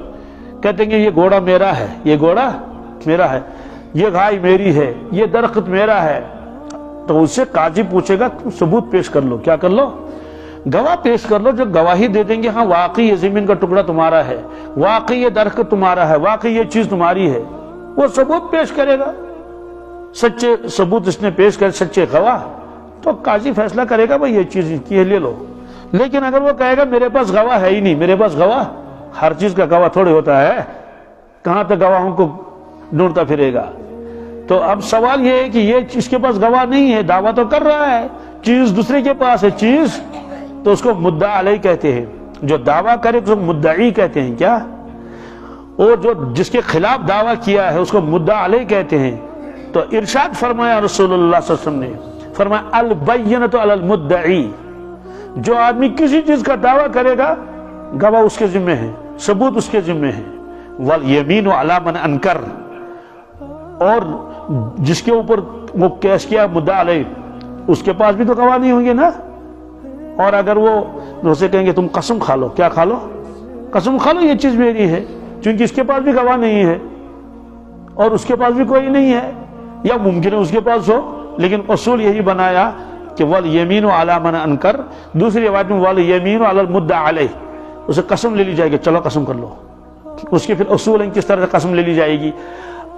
کہتے ہیں کہ یہ گھوڑا میرا ہے، یہ گھوڑا میرا ہے، یہ گائے میری ہے، یہ درخت میرا ہے. تو اس سے قاضی پوچھے گا تم ثبوت پیش کر لو. کیا کر لو؟ گواہ پیش کر لو جو گواہی دے دیں گے ہاں واقعی یہ زمین کا ٹکڑا تمہارا ہے، واقعی یہ درخت تمہارا ہے، واقعی یہ چیز تمہاری ہے. وہ ثبوت پیش کرے گا، سچے ثبوت اس نے پیش کر، سچے گواہ، تو قاضی فیصلہ کرے گا بھائی یہ چیز کی ہے لے لو. لیکن اگر وہ کہے گا میرے پاس گواہ ہے ہی نہیں، میرے پاس گواہ، ہر چیز کا گواہ تھوڑے ہوتا ہے، کہاں تک گواہوں کو ڈھونڈتا پھرے گا. تو اب سوال یہ ہے کہ یہ اس کے پاس گواہ نہیں ہے، دعویٰ تو کر رہا ہے، چیز دوسرے کے پاس ہے، چیز تو اس کو مدعا علیہ کہتے ہیں. جو دعویٰ کرے اس کو مدعی کہتے ہیں. کیا؟ اور جو جس کے خلاف دعویٰ کیا ہے اس کو مدعا علیہ کہتے ہیں. تو ارشاد فرمایا رسول اللہ صلی اللہ علیہ وسلم نے، فرمایا البینۃ علی المدعی، جو آدمی کسی چیز کا دعویٰ کرے گا گواہ اس کے ذمہ ہے، ثبوت اس کے ذمہ ہے. والیمین علی من انکر، اور جس کے اوپر وہ کیس کیا مدعا علیہ اس کے پاس بھی تو گواہ نہیں ہوں گے نا. اور اگر وہ اسے کہیں گے تم قسم کھا لو، کیا کھا لو؟ قسم کھا لو یہ چیز میری ہے، چونکہ اس کے پاس بھی گواہ نہیں ہے اور اس کے پاس بھی کوئی نہیں ہے، یا ممکن ہے اس کے پاس ہو، لیکن اصول یہی بنایا کہ والیمین علی من انکر. دوسری روایت میں والیمین علی المدعی علیہ، اسے قسم لے لی جائے گی، چلو قسم کر لو. اس کے پھر اصول ہیں کس طرح سے قسم لے لی جائے گی.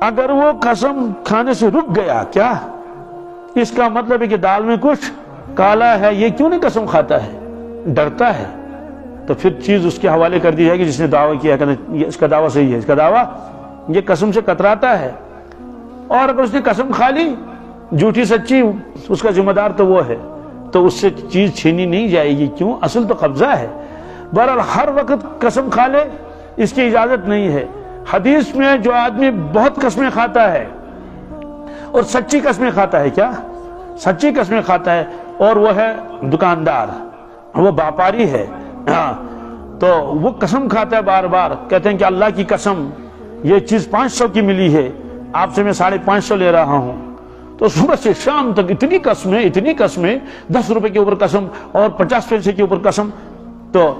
اگر وہ قسم کھانے سے رک گیا، کیا اس کا مطلب ہے کہ دال میں کچھ کالا ہے، یہ کیوں نہیں قسم کھاتا ہے؟ ڈرتا ہے. تو پھر چیز اس کے حوالے کر دی جائے گی جس نے دعویٰ کیا ہے کہ اس کا دعویٰ صحیح ہے، اس کا دعویٰ یہ قسم سے کتراتا ہے. اور اگر اس نے قسم کھا لی جھوٹی سچی، اس کا ذمہ دار تو وہ ہے، تو اس سے چیز چھینی نہیں جائے گی. کیوں؟ اصل تو قبضہ ہے. بہرحال ہر وقت قسم کھا لے اس کی اجازت نہیں ہے. حدیث میں جو آدمی بہت قسمیں کھاتا ہے اور سچی قسمیں کھاتا ہے، کیا سچی قسمیں کھاتا ہے، اور وہ ہے دکاندار، وہ باپاری ہے، تو وہ قسم کھاتا ہے بار بار، کہتے ہیں کہ اللہ کی قسم یہ چیز 500 کی ملی ہے، آپ سے میں 550 لے رہا ہوں. تو صبح سے شام تک اتنی قسمیں 10 روپے کے اوپر قسم اور 50 پیسے کے اوپر قسم. تو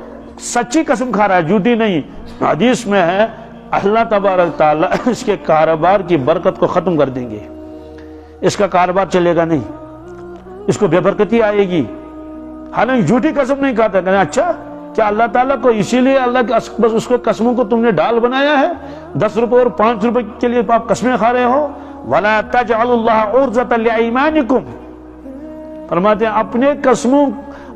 سچی قسم کھا رہا ہے، جھوٹی نہیں. حدیث میں ہے اللہ تبارک تعالیٰ اس کے کاروبار کی برکت کو ختم کر دیں گے، اس کا کاروبار چلے گا نہیں، اس کو بے برکتی آئے گی. حالانکہ جھوٹی قسم نہیں کھاتا. کہنا اچھا کیا اللہ تعالیٰ کو اسی لیے اللہ کے بس اس کو قسموں کو تم نے ڈال بنایا ہے؟ 10 روپے اور 5 روپے کے لیے آپ قسمیں کھا رہے ہو. وَلَا تَجْعَلُوا اللَّهَ عُرْضَةً لِعَيْمَانِكُمْ، فرماتے ہیں اپنے قسموں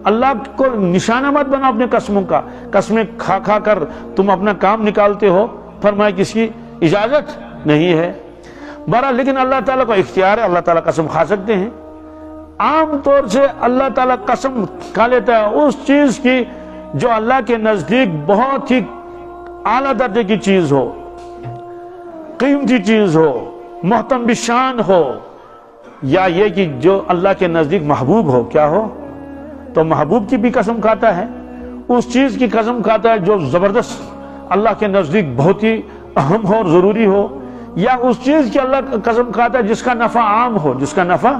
اللہ کو نشانہ مت بنا اپنے قسموں کا، قسمیں کھا کھا کر تم اپنا کام نکالتے ہو، فرمایا کس کی اجازت نہیں ہے۔ بہرحال لیکن اللہ تعالیٰ کو اختیار ہے، اللہ تعالیٰ قسم کھا سکتے ہیں۔ عام طور سے اللہ تعالیٰ قسم کھا لیتا ہے اس چیز کی جو اللہ کے نزدیک بہت ہی اعلیٰ درجے کی چیز ہو، قیمتی چیز ہو، محترم بشان ہو، یا یہ کہ جو اللہ کے نزدیک محبوب ہو۔ کیا ہو؟ تو محبوب کی بھی قسم کھاتا ہے، اس چیز کی قسم کھاتا ہے جو زبردست اللہ کے نزدیک بہت ہی اہم ہو اور ضروری ہو، یا اس چیز کی اللہ قسم کھاتا ہے جس کا نفع عام ہو، جس کا نفع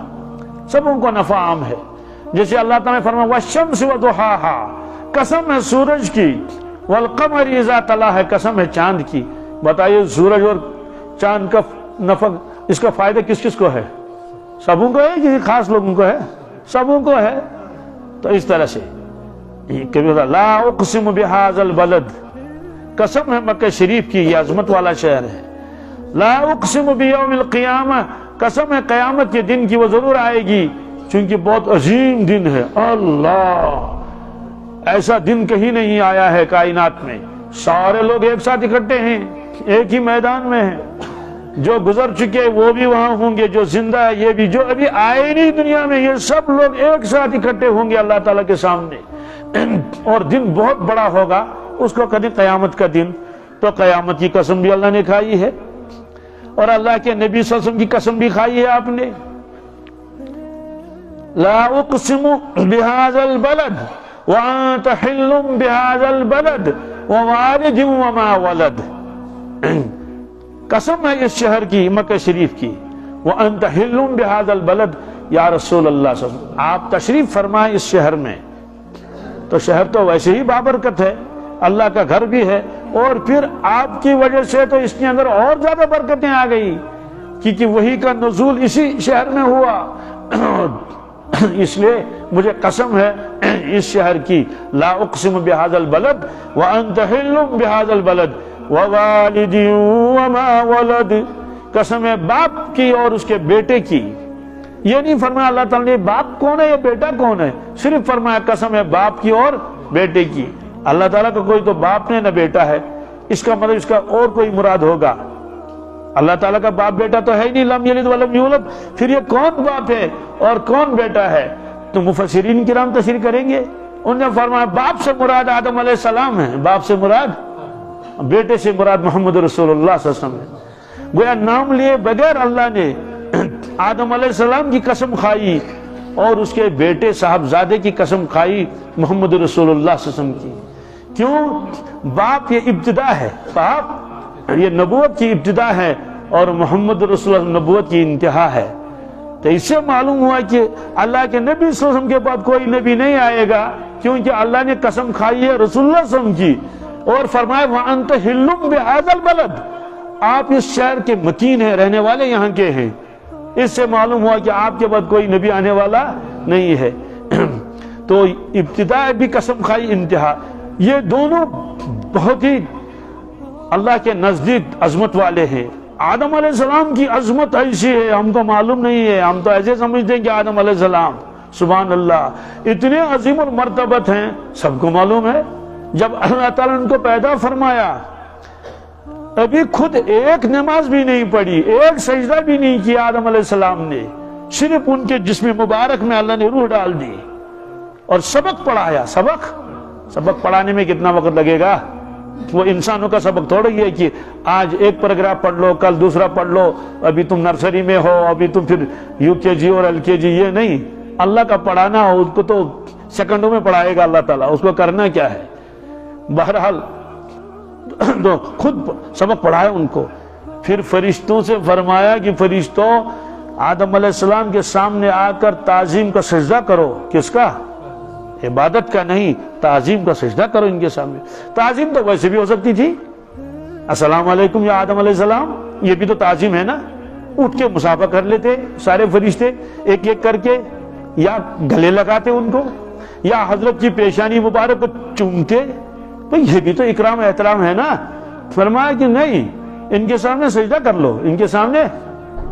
سبوں کو نفع عام ہے۔ جیسے اللہ تعالیٰ نے فرمایا وَالشَّمْسِ وَضُحَاهَا، قسم ہے سورج کی، وَالْقَمَرِ إِذَا تَلَاهَا، قسم ہے چاند کی۔ بتائیے سورج اور چاند کا نفع، اس کا فائدہ کس کس کو ہے؟ سبوں کو ہے، کسی خاص لوگوں کو ہے؟ سبوں کو ہے۔ تو اس طرح سے لا اقسم بهذا البلد، قسم ہے مکہ شریف کی، یہ عظمت والا شہر ہے۔ لا اقسم بیوم القیامہ، قسم ہے قیامت کے دن کی، وہ ضرور آئے گی چونکہ بہت عظیم دن ہے۔ اللہ، ایسا دن کہیں نہیں آیا ہے کائنات میں، سارے لوگ ایک ساتھ اکٹھے ہیں، ایک ہی میدان میں ہیں، جو گزر چکے وہ بھی وہاں ہوں گے، جو زندہ ہے یہ بھی، جو ابھی آئے نہیں دنیا میں، یہ سب لوگ ایک ساتھ اکٹھے ہوں گے اللہ تعالیٰ کے سامنے، اور دن بہت بڑا ہوگا، اس کو کہتے ہیں قیامت کا دن۔ تو قیامت کی قسم بھی اللہ نے کھائی ہے، اور اللہ کے نبی صلی اللہ علیہ وسلم کی قسم بھی کھائی ہے آپ نے۔ لا اقسم بهذا البلد وانت حل بهذا البلد ووالد وما ولد، قسم ہے اس شہر کی، مکہ شریف کی، وانت حل بهذا البلد، یا رسول اللہ صلی اللہ علیہ وسلم آپ تشریف فرمائیں اس شہر میں۔ تو شہر تو ویسے ہی بابرکت ہے، اللہ کا گھر بھی ہے، اور پھر آپ کی وجہ سے تو اس کے اندر اور زیادہ برکتیں آ گئی، کیونکہ وہی کا نزول اسی شہر میں ہوا۔ اس لیے مجھے قسم ہے اس شہر کی، لا اقسم بهذا البلد وانت حل بهذا البلد ووالد وما ولد، قسم ہے باپ کی اور اس کے بیٹے کی۔ یہ نہیں فرمایا اللہ تعالیٰ نے باپ کون ہے یا بیٹا کون ہے، صرف فرمایا قسم ہے باپ کی اور بیٹے کی۔ اللہ تعالیٰ کا کوئی تو باپ نہیں نہ بیٹا ہے، اس کا مطلب اس کا اور کوئی مراد ہوگا۔ اللہ تعالیٰ کا باپ بیٹا تو ہے ہی نہیں، لم یلد ولم یولد، پھر یہ کون باپ ہے اور کون بیٹا ہے؟ تو مفسرین کرام تشریح کریں گے، انہوں نے فرمایا باپ سے مراد آدم علیہ السلام ہے، باپ سے مراد، بیٹے سے مراد محمد رسول اللہ صلی اللہ علیہ وسلم ہے۔ گویا نام لیے بغیر اللہ نے آدم علیہ السلام کی قسم کھائی اور اس کے بیٹے صاحبزادے کی قسم کھائی، محمد رسول اللہ صلی اللہ علیہ وسلم کی۔ کیوں؟ باپ یہ ابتدا ہے، باپ یہ نبوت کی ابتدا ہے، اور محمد رسول اللہ نبوت کی انتہا ہے۔ تو اس سے معلوم ہوا کہ اللہ کے نبی صلی اللہ علیہ وسلم کے بعد کوئی نبی نہیں آئے گا، کیونکہ اللہ نے قسم کھائی ہے رسول اللہ صلی اللہ علیہ وسلم کی، اور فرمایا وَأَنْتَ حِلٌّ بِهَذَا الْبَلَدِ، آپ اس شہر کے مکین ہیں، رہنے والے یہاں کے ہیں۔ اس سے معلوم ہوا کہ آپ کے بعد کوئی نبی آنے والا نہیں ہے۔ تو ابتدا بھی قسم کھائی، انتہا، یہ دونوں بہت ہی اللہ کے نزدیک عظمت والے ہیں۔ آدم علیہ السلام کی عظمت ایسی ہے ہم کو معلوم نہیں ہے، ہم تو ایسے سمجھتے ہیں کہ آدم علیہ السلام سبحان اللہ اتنے عظیم المرتبت ہیں، سب کو معلوم ہے۔ جب اللہ تعالیٰ نے ان کو پیدا فرمایا، ابھی خود ایک نماز بھی نہیں پڑھی، ایک سجدہ بھی نہیں کیا آدم علیہ السلام نے، صرف ان کے جسم مبارک میں اللہ نے روح ڈال دی اور سبق پڑھایا۔ سبق پڑھانے میں کتنا وقت لگے گا؟ وہ انسانوں کا سبق تھوڑا ہی ہے کہ آج ایک پیراگراف پڑھ لو، کل دوسرا پڑھ لو، ابھی تم نرسری میں ہو، ابھی تم پھر UKG اور LKG، یہ نہیں۔ اللہ کا پڑھانا ہو اس کو تو سیکنڈوں میں پڑھائے گا اللہ تعالیٰ، اس کو کرنا کیا ہے۔ بہرحال تو خود سبق پڑھایا ان کو، پھر فرشتوں سے فرمایا کہ فرشتوں آدم علیہ السلام کے سامنے آ کر تعظیم کا سجدہ کرو۔ کس کا؟ عبادت کا نہیں، تعظیم کا سجدہ کرو ان کے سامنے۔ تعظیم تو ویسے بھی ہو سکتی تھی، السلام علیکم یا آدم علیہ السلام، یہ بھی تو تعظیم ہے نا، اٹھ کے مصافحہ کر لیتے سارے فرشتے ایک ایک کر کے، یا گلے لگاتے ان کو، یا حضرت کی پیشانی مبارک کو چومتے، تو یہ بھی تو اکرام احترام ہے نا۔ فرمایا کہ نہیں، ان کے سامنے سجدہ کر لو، ان کے سامنے۔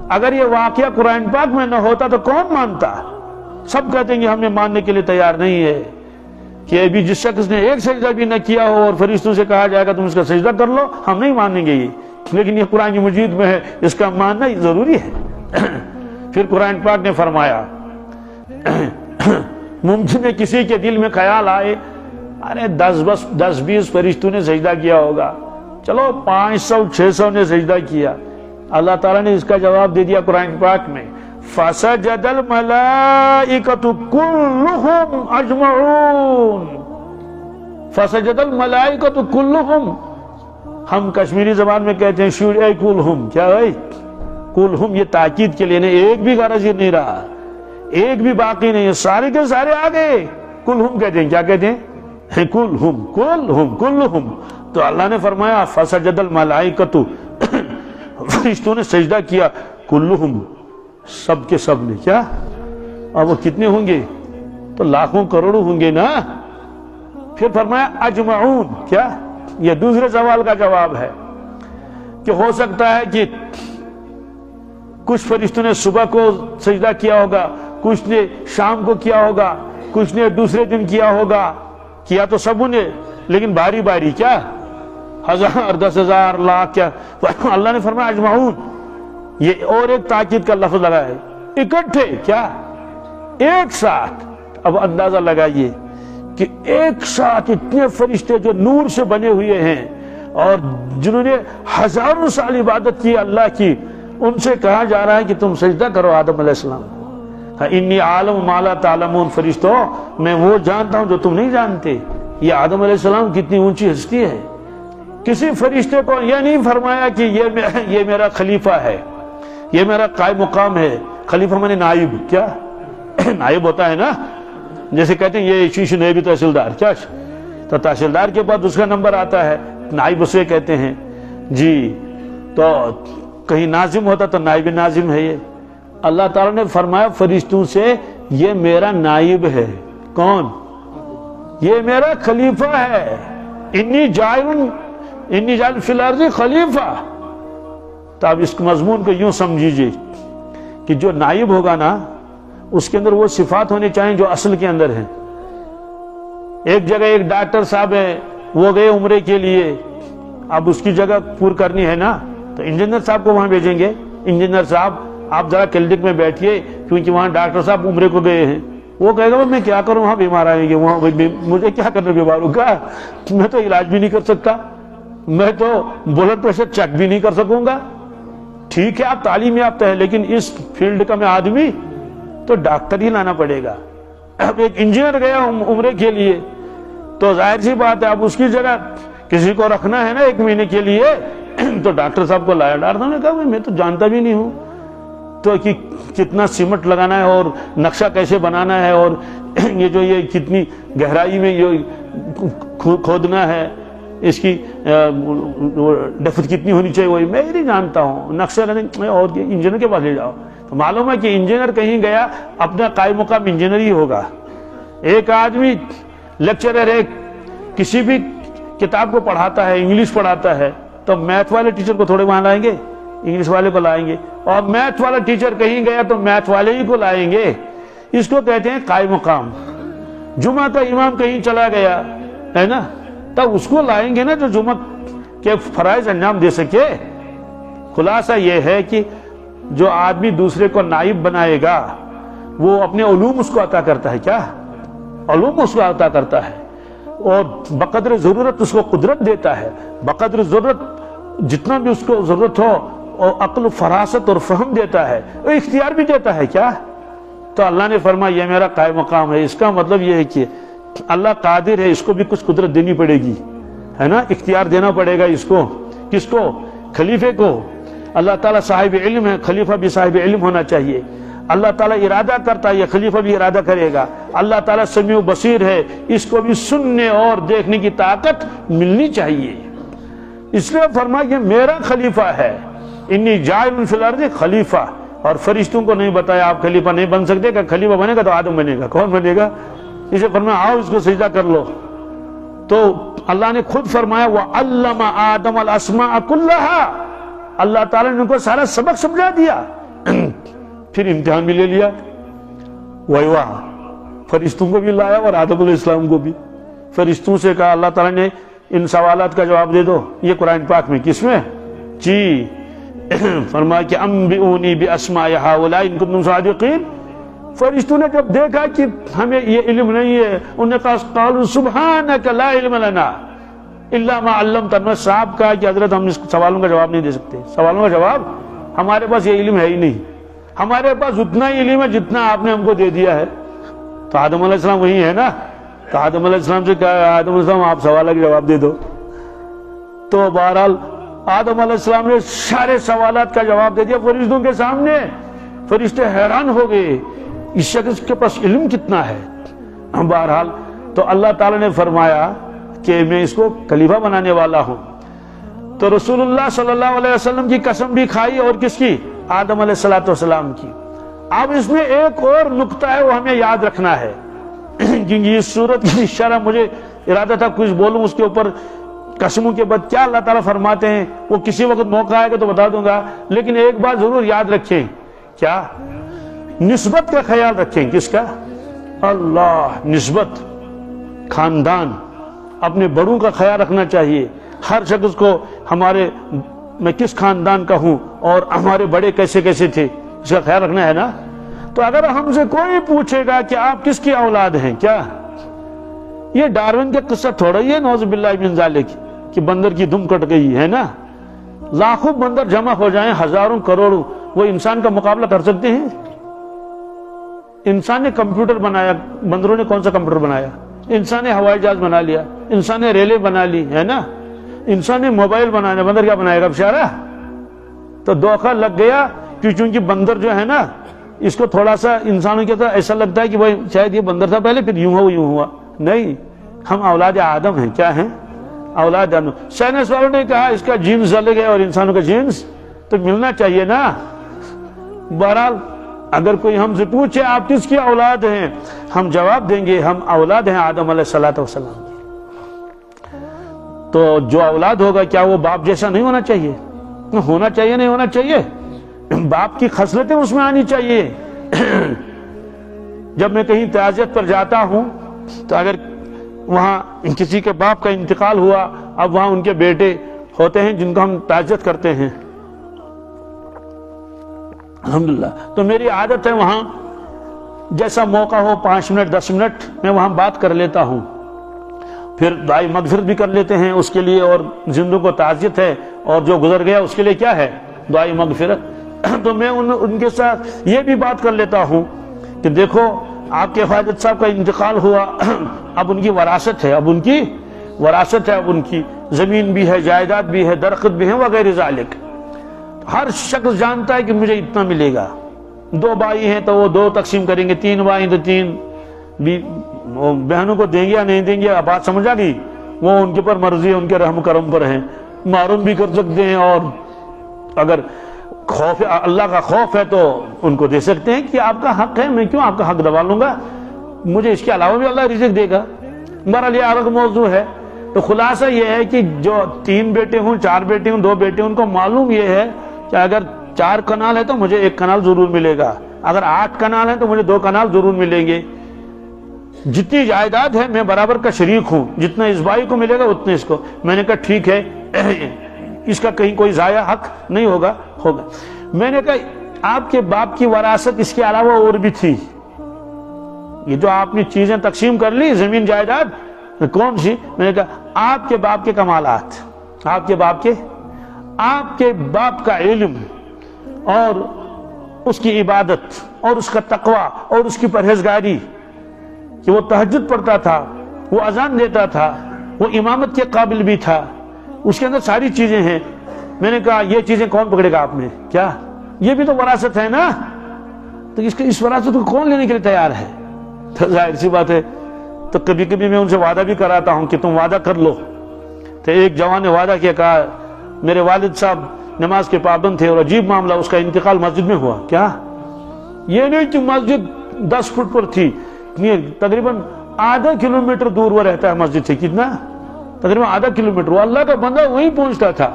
اگر یہ واقعہ قرآن پاک میں نہ ہوتا تو کون مانتا؟ سب کہتے ہیں کہ ہم نے ماننے کے لیے تیار نہیں ہے، کہ ابھی جس شخص نے ایک سجدہ بھی نہ کیا ہو اور فرشتوں سے کہا جائے گا تم اس کا سجدہ کر لو، ہم نہیں مانیں گے یہ، لیکن یہ قرآن مجید میں ہے، اس کا ماننا ضروری ہے۔ پھر قرآن پاک نے فرمایا ممکن ہے کسی کے دل میں خیال آئے ارے 10-20 فرشتوں نے سجدہ کیا ہوگا، چلو 500-600 نے سجدہ کیا۔ اللہ تعالیٰ نے اس کا جواب دے دیا قرآن پاک میں، فَسَجَدَ الْمَلَائِكَةُ كُلُّهُمْ أَجْمَعُونَ۔ فَسَجَدَ الْمَلَائِكَةُ كُلُّهُمْ، ہم کشمیری زبان میں کہتے ہیں شوڑ اے کلہم، کیا ہے کلہم؟ یہ تاکید کے لیے نہیں، ایک بھی غرض یہ نہیں رہا، ایک بھی باقی نہیں ہے، سارے کے سارے آ گئے۔ کلہم کہتے ہیں، کیا کہتے ہیں؟ کلہم کلہم کلہم۔ تو اللہ نے فرمایا فسجد الملائکۃ، فرشتوں نے سجدہ کیا، کلہم، سب کے سب نے۔ کیا؟ اور وہ کتنے ہوں گے؟ تو لاکھوں کروڑوں ہوں گے نا۔ پھر فرمایا اجمعون، کیا؟ یہ دوسرے سوال کا جواب ہے کہ ہو سکتا ہے کہ کچھ فرشتوں نے صبح کو سجدہ کیا ہوگا، کچھ نے شام کو کیا ہوگا، کچھ نے دوسرے دن کیا ہوگا، کیا تو سب نے، لیکن باری باری، کیا 1000 10,000 لاکھ، کیا؟ اللہ نے فرمایا اجمعون، یہ اور ایک تاکید کا لفظ لگا ہے، اکٹھے، کیا؟ ایک ساتھ۔ اب اندازہ لگائیے کہ ایک ساتھ اتنے فرشتے جو نور سے بنے ہوئے ہیں اور جنہوں نے ہزاروں سال عبادت کی اللہ کی، ان سے کہا جا رہا ہے کہ تم سجدہ کرو آدم علیہ السلام کو۔ انی عالم ما لا تعلمون، فرشتوں میں وہ جانتا ہوں جو تم نہیں جانتے۔ یہ آدم علیہ السلام کتنی اونچی ہستی ہے، کسی فرشتے کو یہ نہیں فرمایا کہ یہ میرا خلیفہ ہے، یہ میرا قائم مقام ہے۔ خلیفہ مانے نائب، کیا؟ نائب ہوتا ہے نا، جیسے کہتے ہیں یہ شیش نائبی تحصیلدار، کیا؟ تو تحصیلدار کے بعد اس کا نمبر آتا ہے، نائب اسے کہتے ہیں جی۔ تو کہیں ناظم ہوتا تو نائب ناظم ہے یہ۔ اللہ تعالیٰ نے فرمایا فرشتوں سے یہ میرا نائب ہے۔ کون؟ یہ میرا خلیفہ ہے۔ انی جائل فی الارض خلیفہ۔ تو اب اس مضمون کو یوں سمجھیجئے کہ جو نائب ہوگا نا، اس کے اندر وہ صفات ہونی چاہیے جو اصل کے اندر ہیں۔ ایک جگہ ایک ڈاکٹر صاحب ہے، وہ گئے عمرے کے لیے، اب اس کی جگہ پور کرنی ہے نا، تو انجینئر صاحب کو وہاں بھیجیں گے، انجینئر صاحب آپ ذرا کلینک میں بیٹھیے کیونکہ وہاں ڈاکٹر صاحب عمرے کو گئے ہیں۔ وہ کہے گا میں کیا کروں، وہاں بیمار آئیں گے، وہاں مجھے کیا کرنا بیماروں کا، میں تو علاج بھی نہیں کر سکتا، میں تو بلڈ پریشر چیک بھی نہیں کر سکوں گا۔ ٹھیک ہے آپ تعلیم یافتہ ہے، لیکن اس فیلڈ کا میں آدمی تو ڈاکٹر ہی لانا پڑے گا۔ اب ایک انجینئر گیا عمرے کے لیے، تو ظاہر سی بات ہے اب اس کی جگہ کسی کو رکھنا ہے نا 1 مہینے کے لیے، تو ڈاکٹر صاحب کو لایا۔ ڈاکٹر صاحب نے کہا میں تو جانتا بھی نہیں ہوں تو کہ کتنا سیمنٹ لگانا ہے اور نقشہ کیسے بنانا ہے اور یہ کتنی گہرائی میں یہ کھودنا ہے، اس کی ڈیپتھ کتنی ہونی چاہیے، وہی میں نہیں جانتا ہوں، نقشہ اور انجینئر کے پاس لے جاؤ۔ تو معلوم ہے کہ انجینئر کہیں گیا اپنا قائم مقام انجینئر ہی ہوگا۔ ایک آدمی لیکچرر ہے، کسی بھی کتاب کو پڑھاتا ہے، انگلش پڑھاتا ہے، تو میتھ والے ٹیچر کو تھوڑے وہاں لائیں گے، انگلش والے کو لائیں گے، اور میتھ والا ٹیچر کہیں گیا تو میتھ والے ہی کو لائیں گے۔ اس کو کہتے ہیں قائم مقام۔ جمعہ کا امام کہیں چلا گیا ہے نا، تب اس کو لائیں گے نا جو جمعہ کے فرائض انجام دے سکے۔ خلاصہ یہ ہے کہ جو آدمی دوسرے کو نائب بنائے گا وہ اپنے علوم اس کو عطا کرتا ہے، کیا علوم اس کو عطا کرتا ہے، اور بقدر ضرورت اس کو قدرت دیتا ہے، بقدر ضرورت جتنا بھی اس کو ضرورت ہو، اور عقل و فراست اور فہم دیتا ہے، اور اختیار بھی دیتا ہے، کیا؟ تو اللہ نے فرمایا یہ میرا قائم مقام ہے۔ اس کا مطلب یہ ہے کہ اللہ قادر ہے، اس کو بھی کچھ قدرت دینی پڑے گی، ہے نا، اختیار دینا پڑے گا اس کو۔ کس کو؟ خلیفے کو۔ اللہ تعالیٰ صاحب علم ہے، خلیفہ بھی صاحب علم ہونا چاہیے۔ اللہ تعالیٰ ارادہ کرتا ہے، یہ خلیفہ بھی ارادہ کرے گا۔ اللہ تعالیٰ سمیع و بصیر ہے، اس کو بھی سننے اور دیکھنے کی طاقت ملنی چاہیے۔ اس لیے فرمایا یہ میرا خلیفہ ہے، انی جاعل فی الارض خلیفہ۔ اور فرشتوں کو نہیں بتایا آپ خلیفہ نہیں بن سکتے، کہ خلیفہ بنے گا تو آدم بنے گا، کون بنے گا؟ اسے فرمایا آؤ اس کو سجدہ کر لو۔ تو اللہ نے خود فرمایا وَعَلَّمَ آدَمَ الْأَسْمَاءَ كُلَّهَا، اللہ تعالیٰ نے ان کو سارا سبق سمجھا دیا۔ پھر امتحان بھی لے لیا، وَيْوَا، فرشتوں کو بھی لایا اور آدم علیہ السلام کو بھی۔ فرشتوں سے کہا اللہ تعالیٰ نے ان سوالات کا جواب دے دو. یہ قرآن پاک میں کس میں جی فرمایا کہ انبئونی باسماء ہؤلاء ان کنتم صادقین. فرشتوں نے جب دیکھا کہ ہمیں یہ علم نہیں ہے انہوں نے کہا قالوا سبحانک لا علم لنا الا ما علمتنا. صاحب کہا کہ حضرت ہم اس سوالوں کا جواب نہیں دے سکتے. سوالوں کا جواب ہمارے پاس یہ علم ہے ہی نہیں. ہمارے پاس اتنا ہی علم ہے جتنا آپ نے ہم کو دے دیا ہے. تو آدم علیہ السلام وہی ہے نا. تو آدم علیہ السلام سے کہا آدم علیہ السلام آپ سوالوں کا جواب دے دو. تو بہرحال آدم علیہ السلام نے سارے سوالات کا جواب دے دیا فرشتوں کے سامنے. فرشتے حیران ہو گئے اس شخص کے پاس علم کتنا ہے. بہرحال تو اللہ تعالیٰ نے فرمایا کہ میں اس کو خلیفہ بنانے والا ہوں. تو رسول اللہ صلی اللہ علیہ وسلم کی قسم بھی کھائی اور کس کی آدم علیہ السلام کی. اب اس میں ایک اور نقطہ ہے وہ ہمیں یاد رکھنا ہے کیونکہ اس صورت کی شرح مجھے ارادہ تھا کچھ بولوں اس کے اوپر قسموں کے بعد کیا اللہ تعالیٰ فرماتے ہیں وہ کسی وقت موقع آئے گا تو بتا دوں گا. لیکن ایک بات ضرور یاد رکھیں کیا نسبت کا خیال رکھیں. کس کا اللہ نسبت خاندان اپنے بڑوں کا خیال رکھنا چاہیے. ہر شخص کو ہمارے میں کس خاندان کا ہوں اور ہمارے بڑے کیسے کیسے تھے اس کا خیال رکھنا ہے نا. تو اگر ہم سے کوئی پوچھے گا کہ آپ کس کی اولاد ہیں کیا یہ ڈارون کا قصہ تھوڑا ہی ہے نعوذ باللہ من ذالک کہ بندر کی دم کٹ گئی ہے نا. لاکھوں بندر جمع ہو جائیں ہزاروں کروڑوں وہ انسان کا مقابلہ کر سکتے ہیں. انسان نے کمپیوٹر بنایا بندروں نے کون سا کمپیوٹر بنایا. انسان نے ہوائی جہاز بنا لیا انسان نے ریلیں بنا لی ہے نا. انسان نے موبائل بنایا بندر کیا بنائے گا بیچارہ. تو دھوکہ لگ گیا چونکہ بندر جو ہے نا اس کو تھوڑا سا انسانوں کی طرح ایسا لگتا ہے کہ بھائی شاید یہ بندر تھا پہلے پھر یوں ہوا. نہیں ہم اولاد آدم ہیں. کیا ہیں اولاد آدم. سائنس والوں نے کہا اس کا جینز الگ ہے اور انسانوں کا جینز تو ملنا چاہیے نا. بہرحال اگر کوئی ہم سے پوچھے آپ کس کی اولاد ہیں ہم جواب دیں گے ہم اولاد ہیں آدم علیہ السلام. تو جو اولاد ہوگا کیا وہ باپ جیسا نہیں ہونا چاہیے. ہونا چاہیے نہیں ہونا چاہیے. باپ کی خصلتیں اس میں آنی چاہیے. جب میں کہیں تعزیت پر جاتا ہوں تو اگر وہاں کسی کے باپ کا انتقال ہوا اب وہاں ان کے بیٹے ہوتے ہیں جن کو ہم تعزیت کرتے ہیں الحمدللہ. تو میری عادت ہے وہاں جیسا موقع ہو 5 منٹ 10 منٹ میں وہاں بات کر لیتا ہوں. پھر دعائے مغفرت بھی کر لیتے ہیں اس کے لیے اور زندوں کو تعزیت ہے اور جو گزر گیا اس کے لیے کیا ہے دعائے مغفرت. تو میں ان کے ساتھ یہ بھی بات کر لیتا ہوں کہ دیکھو آپ کے حاجت صاحب کا انتقال ہوا اب ان کی وراثت ہے اب ان کی زمین بھی ہے جائیداد بھی ہے درخت بھی ہے وغیرہ ذالک. ہر شخص جانتا ہے کہ مجھے اتنا ملے گا. 2 بھائی ہیں تو وہ 2 تقسیم کریں گے 3 بھائی تو 3 بھی بہنوں کو دیں گے یا نہیں دیں گے. بات سمجھ آ گئی. وہ ان کے پر مرضی ہے ان کے رحم کرم پر ہیں معروم بھی کر سکتے ہیں اور اگر خوف اللہ کا خوف ہے تو ان کو دے سکتے ہیں کہ آپ کا حق ہے میں کیوں آپ کا حق دبا لوں گا مجھے اس کے علاوہ بھی اللہ رزق دے گا. بہرحال یہ الگ موضوع ہے. تو خلاصہ یہ ہے کہ جو 3 بیٹے ہوں 4 بیٹے ہوں 2 بیٹے ہوں ان کو معلوم یہ ہے کہ اگر 4 کنال ہے تو مجھے 1 کنال ضرور ملے گا. اگر 8 کنال ہے تو مجھے 2 کنال ضرور ملیں گے. جتنی جائیداد ہے میں برابر کا شریک ہوں. جتنا اس بھائی کو ملے گا اتنے اس کو. میں نے کہا ٹھیک ہے اس کا کہیں کوئی ضائع حق نہیں ہوگا. میں نے کہا آپ کے باپ کی وراثت اس کے علاوہ اور بھی تھی. یہ جو آپ نے چیزیں تقسیم کر لی زمین جائیداد کون سی. میں نے کہا آپ کے باپ کے کمالات آپ کے باپ کا علم اور اس کی عبادت اور اس کا تقوی اور اس کی پرہیزگاری کہ وہ تہجد پڑھتا تھا وہ اذان دیتا تھا وہ امامت کے قابل بھی تھا اس کے اندر ساری چیزیں ہیں. میں نے کہا یہ چیزیں کون پکڑے گا آپ میں کیا یہ بھی تو وراثت ہے نا. تو اس وراثت کو کون لینے کے لیے تیار ہے. تو ظاہر سی بات ہے. تو کبھی کبھی میں ان سے وعدہ بھی کراتا ہوں کہ تم وعدہ کر لو. تو ایک جوان نے وعدہ کیا کہا میرے والد صاحب نماز کے پابند تھے اور عجیب معاملہ اس کا انتقال مسجد میں ہوا. کیا یہ نہیں کہ مسجد 10 فٹ پر تھی تقریباً ½ کلومیٹر دور وہ رہتا ہے مسجد سے. کتنا تقریباً ½ کلومیٹر. وہ اللہ کا بندہ وہیں پہنچتا تھا.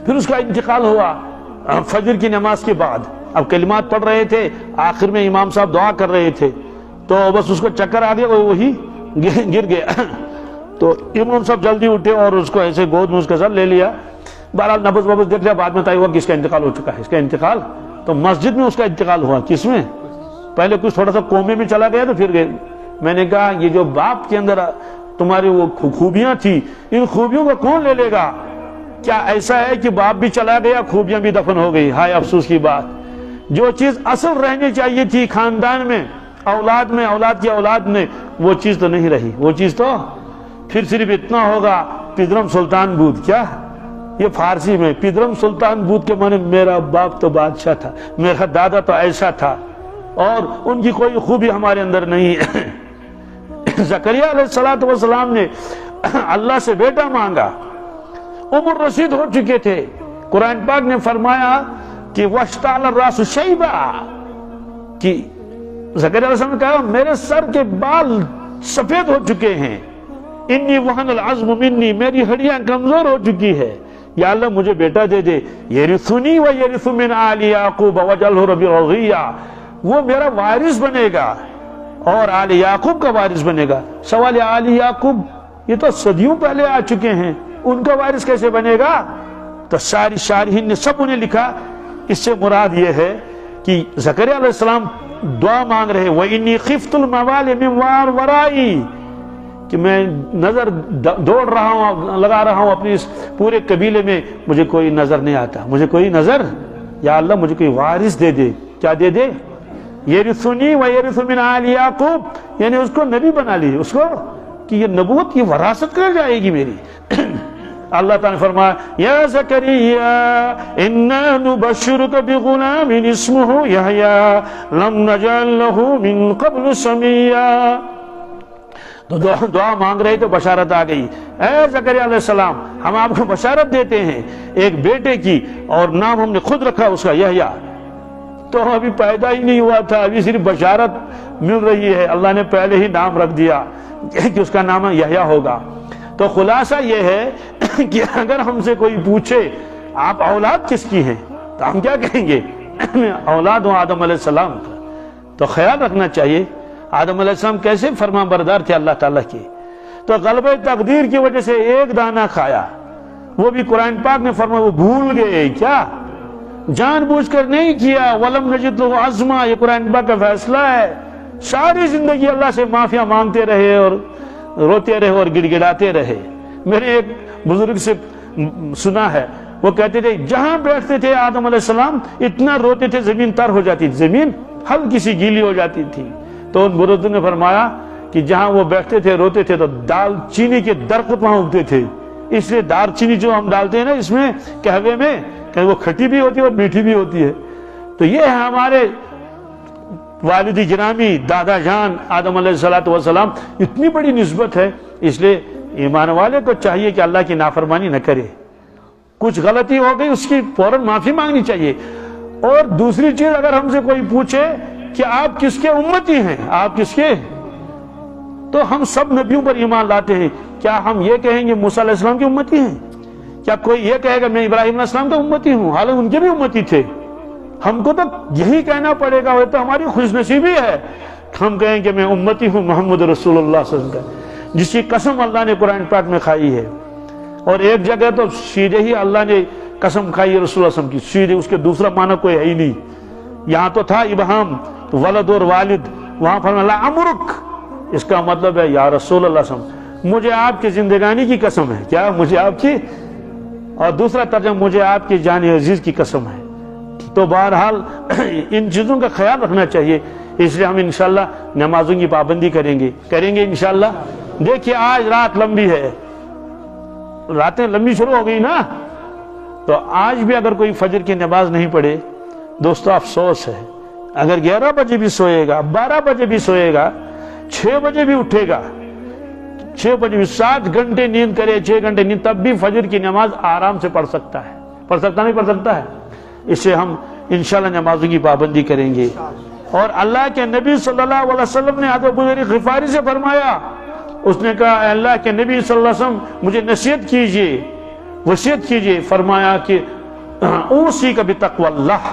پھر اس کا انتقال ہوا فجر کی نماز کے بعد. اب کلمات پڑھ رہے تھے آخر میں امام صاحب دعا کر رہے تھے تو بس اس کو چکر آ گیا وہی گر گیا تو امام صاحب جلدی اٹھے اور اس کو ایسے گود میں اس کے ساتھ لے لیا. بہرحال نبض وبض دیکھ لیا, بعد میں طے ہوا کہ اس کا انتقال ہو چکا ہے. اس کا انتقال تو مسجد میں اس کا انتقال ہوا. کس میں؟ پہلے کچھ تھوڑا سا کومے میں چلا گیا تو پھر گئے. میں نے کہا یہ جو باپ کے اندر تمہاری وہ خوبیاں تھی, ان خوبیوں کو کون لے لے گا؟ کیا ایسا ہے کہ باپ بھی چلا گیا, خوبیاں بھی دفن ہو گئی؟ ہائے افسوس کی بات. جو چیز اصل رہنی چاہیے تھی خاندان میں, اولاد میں, اولاد کی اولاد میں, وہ چیز تو نہیں رہی. وہ چیز تو پھر صرف اتنا ہوگا, پدرم سلطان بود. کیا یہ فارسی میں پدرم سلطان بود کے معنی میرا باپ تو بادشاہ تھا, میرا دادا تو ایسا تھا, اور ان کی کوئی خوبی ہمارے اندر نہیں ہے. زکریا علیہ السلام نے اللہ سے بیٹا مانگا, عمر رسید ہو چکے تھے. قرآن پاک نے فرمایا کہ وَاشْتَعْلَ الرَّاسُ شَيْبًا, کہ زکریا علیہ السلام نے کہا میرے سر کے بال سفید ہو چکے ہیں. انی وہن العظم منی, میری ہڈیاں کمزور ہو چکی ہے. یا اللہ مجھے بیٹا دے دے. یرثنی ویرث من آل یعقوب واجعلہ ربی رضیہ, وہ میرا وارث بنے گا اور آل یعقوب کا وارث بنے گا. سوال آل یعقوب یہ تو صدیوں پہلے آ چکے ہیں, ان کا وارث کیسے بنے گا؟ تو ساری شارحین نے سب انہیں لکھا اس سے مراد یہ ہے کہ زکریا علیہ السلام دعا مانگ رہے وَإِنِّي خِفْتُ الْمَوَالِ مِنْ وَرَائِي, کہ میں نظر دوڑ رہا ہوں, لگا رہا ہوں اپنی اس پورے قبیلے میں, مجھے کوئی نظر نہیں آتا, مجھے کوئی نظر, یا اللہ مجھے کوئی وارث دے دے. کیا دے دے؟ یرثنی ویرث من آل یعقوب, یعنی اس کو نبی بنا لی, اس کو کہ یہ نبوت, یہ وراثت کر جائے گی میری. اللہ تعالیٰ نے فرمایا یا زکریا انا نبشرک بغلام اسمہ یحییٰ لم نجعل لہ من قبل سمیا. تو دعا مانگ رہے تو بشارت آ گئی. اے زکریا علیہ السلام, ہم آپ کو بشارت دیتے ہیں ایک بیٹے کی, اور نام ہم نے خود رکھا اس کا یحییٰ. تو ابھی پیدا ہی نہیں ہوا تھا, ابھی صرف بشارت مل رہی ہے, اللہ نے پہلے ہی نام رکھ دیا کہ اس کا نام یحییٰ ہوگا. تو خلاصہ یہ ہے کہ اگر ہم سے کوئی پوچھے آپ اولاد کس کی ہیں, تو ہم کیا کہیں گے؟ اولاد ہوں آدم علیہ السلام کا. تو خیال رکھنا چاہیے آدم علیہ السلام کیسے فرمان بردار تھے اللہ تعالیٰ کی. تو غلبہ تقدیر کی وجہ سے ایک دانہ کھایا, وہ بھی قرآن پاک نے فرمایا وہ بھول گئے. کیا جان بوجھ کر نہیں کیا. وَلَمْ نَجِدْ لَهُ عَزْمًا, یہ قرآن پاک کا فیصلہ ہے. ساری زندگی اللہ سے معافیاں مانگتے رہے اور روتے رہے اور گڑ گڑاتے رہے. میں نے ایک بزرگ سے سنا ہے, وہ کہتے تھے جہاں بیٹھتے تھے آدم علیہ السلام اتنا روتے تھے زمین تر ہو جاتی تھی, زمین ہلکی سی گیلی ہو جاتی تھی. تو ان بزرگوں نے فرمایا کہ جہاں وہ بیٹھتے تھے روتے تھے تو دال چینی کے درخت وہاں اگتے تھے. اس لیے دار چینی جو ہم ڈالتے ہیں نا اس میں قہوے میں, کہ وہ کھٹی بھی ہوتی ہے اور میٹھی بھی ہوتی ہے. تو یہ ہے ہمارے والد گرامی دادا جان آدم علیہ السلام, اتنی بڑی نسبت ہے. اس لیے ایمان والے کو چاہیے کہ اللہ کی نافرمانی نہ کرے. کچھ غلطی ہو گئی اس کی فوراً معافی مانگنی چاہیے. اور دوسری چیز, اگر ہم سے کوئی پوچھے کہ آپ کس کے امتی ہیں, آپ کس کے, تو ہم سب نبیوں پر ایمان لاتے ہیں. کیا ہم یہ کہیں گے موسیٰ علیہ السلام کی امتی ہیں؟ کیا کوئی یہ کہے گا میں ابراہیم علیہ السلام کا امتی ہوں, حالانکہ ان کے بھی امتی تھے؟ ہم کو تو یہی کہنا پڑے گا, وہ تو ہماری خوش نصیبی ہے. ہم کہیں کہ میں امتی ہوں محمد رسول اللہ صلی اللہ علیہ وسلم, جس کی قسم اللہ نے قرآن پاک میں کھائی ہے. اور ایک جگہ تو سیدھے ہی اللہ نے قسم کھائی ہے رسول اللہ صلی اللہ علیہ وسلم کی, سیدھے, اس کے دوسرا معنی کوئی ہے ہی نہیں. یہاں تو تھا ابہام, ولد اور والد, وہاں فرمایا لعمرک, اس کا مطلب ہے یا رسول اللہ صلی اللہ علیہ وسلم مجھے آپ کی زندگانی کی قسم ہے. کیا مجھے آپ کی, اور دوسرا ترجمہ مجھے آپ کی جان عزیز کی قسم ہے. تو بہرحال ان چیزوں کا خیال رکھنا چاہیے. اس لیے ہم انشاءاللہ نمازوں کی پابندی کریں گے انشاءاللہ. دیکھیے آج رات لمبی ہے, راتیں لمبی شروع ہو گئی نا, تو آج بھی اگر کوئی فجر کی نماز نہیں پڑھے دوستو افسوس ہے. اگر 11 بجے بھی سوئے گا, 12 بجے بھی سوئے گا, 6 بجے بھی اٹھے گا, 6 بجے بھی 7 گھنٹے نیند کرے, 6 گھنٹے نیند, تب بھی فجر کی نماز آرام سے پڑھ سکتا ہے. پڑھ سکتا نہیں پڑھ سکتا ہے. اس سے ہم انشاءاللہ نمازوں کی پابندی کریں گے. اور اللہ کے نبی صلی اللہ علیہ وسلم نے حضرت ابو ذر غفاری سے فرمایا, اس نے کہا اے اللہ کے نبی صلی اللہ علیہ وسلم مجھے نصیحت کیجئے, وصیت کیجئے. فرمایا کہ اوصیک بتقوی اللہ,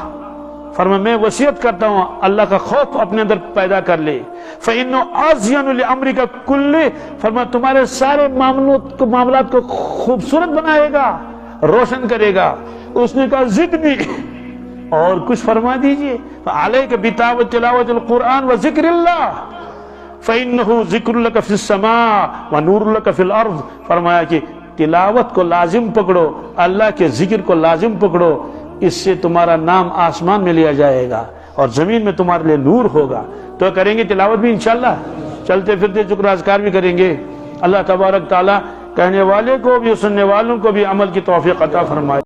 فرمایا میں وصیت کرتا ہوں اللہ کا خوف اپنے اندر پیدا کر لے فَإِنَّهُ أَزْيَنُ لِأَمْرِكَ كُلِّهِ فرمایا تمہارے سارے معاملات کو خوبصورت بنائے گا، روشن کرے گا۔ اس نے کہا زدنی، اور کچھ فرما دیجئے، عَلَيْكَ بِتِلَاوَةِ تلاوت القرآن وذکر اللہ فَإِنَّهُ ذِكْرٌ لَكَ فِي السَّمَاءِ وَنُورٌ لَكَ فِي الْأَرْضِ فرمایا کہ تلاوت کو لازم پکڑو، اللہ کے ذکر کو لازم پکڑو، اس سے تمہارا نام آسمان میں لیا جائے گا اور زمین میں تمہارے لیے نور ہوگا۔ تو کریں گے تلاوت بھی انشاءاللہ، چلتے پھرتے ذکر اذکار بھی کریں گے۔ اللہ تبارک تعالیٰ کہنے والے کو بھی سننے والوں کو بھی عمل کی توفیق عطا فرمائے۔